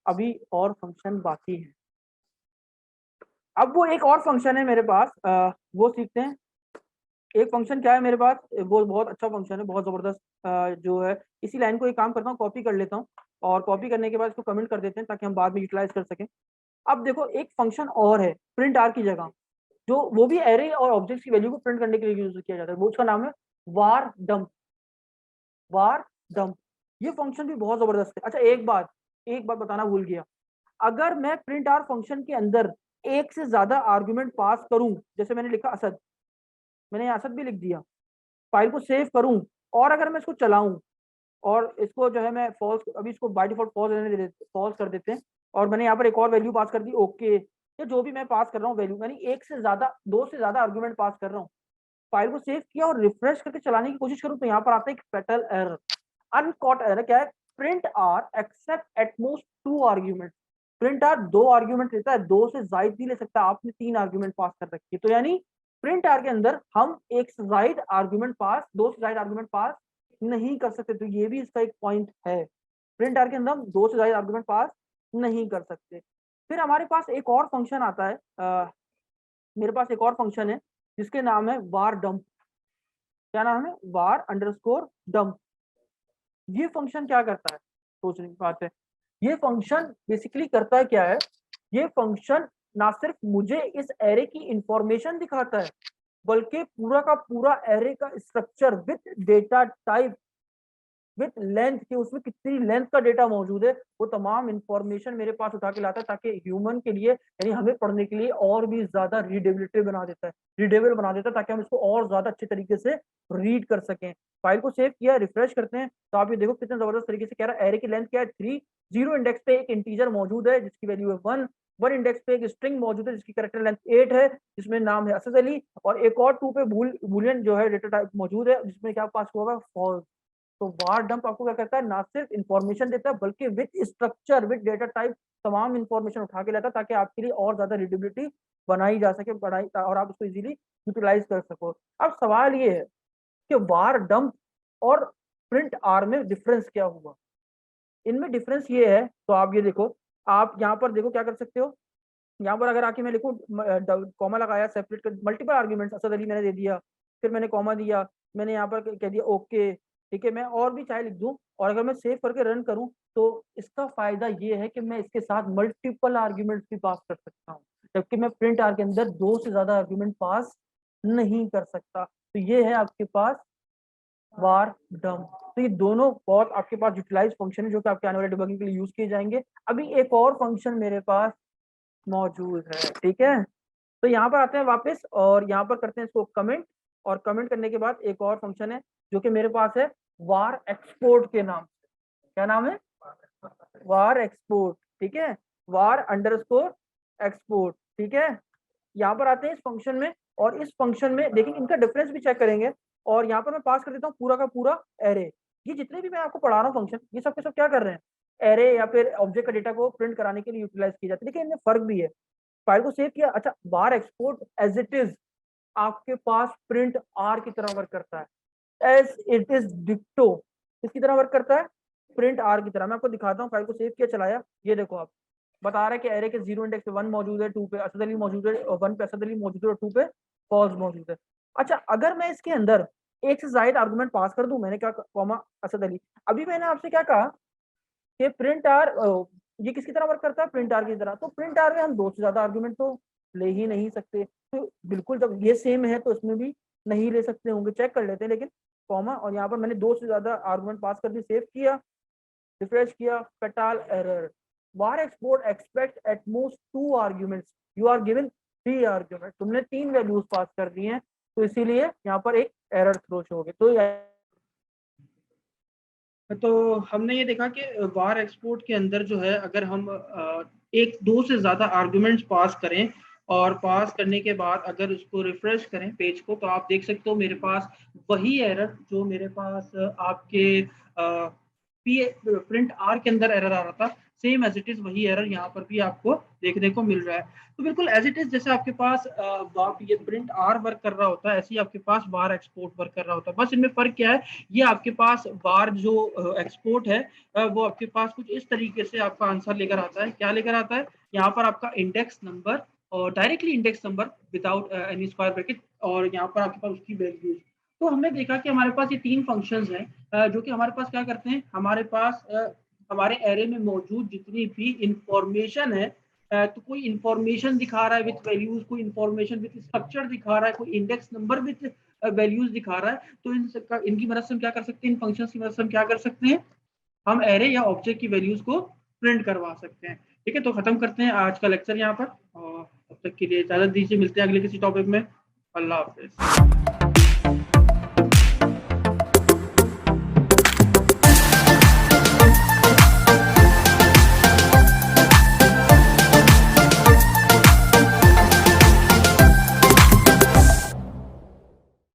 अभी और फंक्शन बाकी है। अब वो एक और फंक्शन है मेरे पास, वो सीखते हैं। एक फंक्शन क्या है मेरे पास, वो बहुत अच्छा फंक्शन है, बहुत जबरदस्त जो है। इसी लाइन को एक काम करता हूँ, कॉपी कर लेता हूँ, और कॉपी करने के बाद इसको कमेंट कर देते हैं ताकि हम बाद में यूटिलाइज कर सकें। अब देखो, एक फंक्शन और है प्रिंट आर की जगह, जो वो भी एरे और ऑब्जेक्ट्स की वैल्यू को प्रिंट करने के लिए यूज किया जाता है। वो उसका नाम है वार डम्प। वार डम्प, ये फंक्शन भी बहुत जबरदस्त है। अच्छा, एक बात बताना भूल गया। अगर मैं प्रिंट आर फंक्शन के अंदर एक से ज्यादा आर्गुमेंट पास करूं, जैसे मैंने लिखा असद, मैंने यहाँ असद भी लिख दिया, फाइल को सेव करूं, और अगर मैं इसको चलाऊं, और इसको जो है मैं फॉल्स, अभी इसको बाय डिफॉल्ट फॉल्स रहने देते, फॉल्स कर देते हैं, और मैंने यहाँ पर एक और वैल्यू पास कर दी, ओके। तो जो भी मैं पास कर रहा हूँ वैल्यू, यानी एक से ज्यादा, दो से ज्यादा आर्गुमेंट पास कर रहा हूँ, फाइल को सेव किया और रिफ्रेश करके चलाने की कोशिश करूँ, तो यहाँ पर आता है एक फैटल एरर, अनकॉट एरर। क्या है? Print r accept at most two argument. Print r दो आर्ग्यूमेंट लेता है, दो से जायद नहीं ले सकता। आपने तीन आर्ग्यूमेंट पास कर रखी है, तो यानी प्रिंट आर के अंदर हम एक से जायद आर्ग्यूमेंट पास, दो से जायद आर्ग्यूमेंट पास नहीं कर सकते। तो ये भी इसका एक पॉइंट है, प्रिंट आर के अंदर हम दो से जायद आर्ग्यूमेंट पास नहीं कर सकते। फिर हमारे पास एक और फंक्शन आता है, मेरे पास एक और फंक्शन है जिसके नाम है वार डंप। क्या नाम है? वार अंडरस्कोर डंप। ये फंक्शन क्या करता है? सोचने की बात है। ये फंक्शन बेसिकली करता है क्या है? ये फंक्शन ना सिर्फ मुझे इस एरे की इंफॉर्मेशन दिखाता है, बल्कि पूरा का पूरा एरे का structure with data type, with length, के उसमें कितनी लेंथ का डेटा मौजूद है, वो तमाम इंफॉर्मेशन मेरे पास उठा के लाता है, ताकि ह्यूमन के लिए, यानी हमें पढ़ने के लिए और भी ज्यादा रीडेबिलिटी बना देता है, रीडेबल बना देता है, ताकि हम इसको और ज्यादा अच्छे तरीके से रीड कर सकें। फाइल को सेव किया, रिफ्रेश करते हैं, तो आप ये देखो कितने जबरदस्त तरीके से कह रहा है। एरे की लेंथ क्या है? 3। जीरो इंडेक्स पे एक इंटीजर मौजूद है जिसकी वैल्यू है 1। वन इंडेक्स पे एक स्ट्रिंग मौजूद है जिसकी कैरेक्टर लेंथ 8 है, जिसमें नाम है असद अली, और एक और 2 पे बूलियन जो है डेटा टाइप मौजूद है जिसमें क्या पास हुआ फॉल्स। तो वार डंप आपको क्या करता है, ना सिर्फ इंफॉर्मेशन देता है बल्कि with structure with data type तमाम इंफॉर्मेशन उठा के लाता है ताकि आपके लिए और ज्यादा रीडेबिलिटी बनाई जा सके, बनाई और आप उसको इजीली यूटिलाइज कर सको। अब सवाल ये है कि वार डंप और प्रिंट आर में डिफरेंस क्या हुआ। इनमें डिफरेंस ये है, तो आप ये देखो, आप यहाँ पर देखो क्या कर सकते हो। यहाँ पर अगर आके मैं लिखूँ कॉमा लगाया, सेपरेट कर मल्टीपल आर्ग्यूमेंट्स असद अली मैंने दे दिया, फिर मैंने कॉमा दिया, मैंने यहाँ पर कह दिया ओके, ठीक है, मैं और भी चाहे लिख दूं, और अगर मैं सेव करके रन करूं तो इसका फायदा ये है कि मैं इसके साथ मल्टीपल आर्ग्यूमेंट्स भी पास कर सकता हूँ, जबकि मैं प्रिंट आर के अंदर 2 से ज्यादा आर्ग्यूमेंट पास नहीं कर सकता। तो ये है आपके पास वार डम। तो ये दोनों बहुत आपके पास यूटिलाइज फंक्शन है जो कि आपके आने वाले डिबगिंग के लिए यूज किए जाएंगे। अभी एक और फंक्शन मेरे पास मौजूद है, ठीक है। तो यहाँ पर आते हैं वापस और यहाँ पर करते हैं इसको कमेंट, और कमेंट करने के बाद एक और फंक्शन है जो कि मेरे पास है वार एक्सपोर्ट के नाम से। क्या नाम है? वार एक्सपोर्ट, ठीक है, वार अंडरस्कोर एक्सपोर्ट, ठीक है। यहाँ पर आते हैं इस फंक्शन में, और इस फंक्शन में देखिए इनका डिफरेंस भी चेक करेंगे। और यहाँ पर मैं पास कर देता हूँ पूरा का पूरा एरे। ये जितने भी मैं आपको पढ़ा रहा हूँ फंक्शन, ये सब के सब क्या कर रहे हैं, एरे या फिर ऑब्जेक्ट का डेटा को प्रिंट कराने के लिए यूटिलाइज किए जाते हैं। लेकिन इनमें फर्क भी है। फाइल को सेव किया, अच्छा, बार एक्सपोर्ट एज इट इज आपके पास प्रिंट आर की तरह वर्क करता है, एज इट इज डिक्टो किसकी तरह वर्क करता है, प्रिंट आर की तरह। मैं आपको दिखाता हूँ, फाइल को सेव किया, चलाया, ये देखो आप बता रहा है कि एरे के 0 इंडेक्स पे 1 मौजूद है, 2 पे असद अली मौजूद है, और 1 पे असद अली मौजूद है, और 2 पे फॉल्स मौजूद है। अच्छा, अगर मैं इसके अंदर एक से ज्यादा आर्गुमेंट पास कर दूं, मैंने क्या कॉमा असद अली, अभी मैंने आपसे क्या कहा कि प्रिंट आर ये किसकी तरह वर्क करता है, प्रिंट आर की तरह। तो प्रिंट आर में हम 2 से ज्यादा आर्गुमेंट तो ले ही नहीं सकते, तो बिल्कुल जब ये सेम है तो इसमें भी नहीं ले सकते होंगे, चेक कर लेते हैं। लेकिन कॉमा, और यहाँ पर मैंने 2 से ज्यादा आर्गुमेंट पास कर दी, सेव किया, रिफ्रेश किया, fatal error, var export expect at most 2 arguments, you are given 3 argument, तुमने 3 वैल्यूज पास कर दी हैं, तो इसीलिए यहाँ पर एक एरर थ्रो शो हो गई। तो हमने ये देखा कि वार एक्सपोर्ट के अंदर जो है, अगर हम 1-2 से ज्यादा आर्गुमेंट्स पास करें और पास करने के बाद अगर उसको रिफ्रेश करें पेज को, तो आप देख सकते हो मेरे पास वही एरर जो मेरे पास आपके प्रिंट आर के अंदर एरर आ रहा था, सेम एज इट इज वही एरर यहाँ पर भी आपको देखने को मिल रहा है। तो बिल्कुल एज इट इज जैसे आपके पास ये प्रिंट आर वर्क कर रहा होता है, ऐसे ही आपके पास बार एक्सपोर्ट वर्क कर रहा होता है। बस इनमें फर्क क्या है, ये आपके पास बार जो एक्सपोर्ट है वो आपके पास कुछ इस तरीके से आपका आंसर लेकर आता है। क्या लेकर आता है, यहाँ पर आपका इंडेक्स नंबर और directly index number without N E square bracket, और यहाँ पर आपके पास उसकी वैल्यूज। तो हमने देखा कि हमारे पास ये 3 फंक्शंस हैं जो कि हमारे पास क्या करते हैं, हमारे पास हमारे एरे में मौजूद जितनी भी इंफॉर्मेशन है, तो कोई इंफॉर्मेशन दिखा रहा है विद वैल्यूज, कोई इंफॉर्मेशन विद स्ट्रक्चर दिखा रहा है, कोई इंडेक्स नंबर विद वैल्यूज दिखा रहा है, तो इनकी मदद से हम क्या कर सकते हैं, इन फंक्शंस की मदद से हम क्या कर सकते हैं, हम एरे या ऑब्जेक्ट की वैल्यूज को प्रिंट करवा सकते हैं। ठीक है, तो खत्म करते हैं आज का लेक्चर यहाँ पर, और तब तक के लिए इजाजत दीजिए, मिलते हैं अगले किसी टॉपिक में। अल्लाह हाफिज।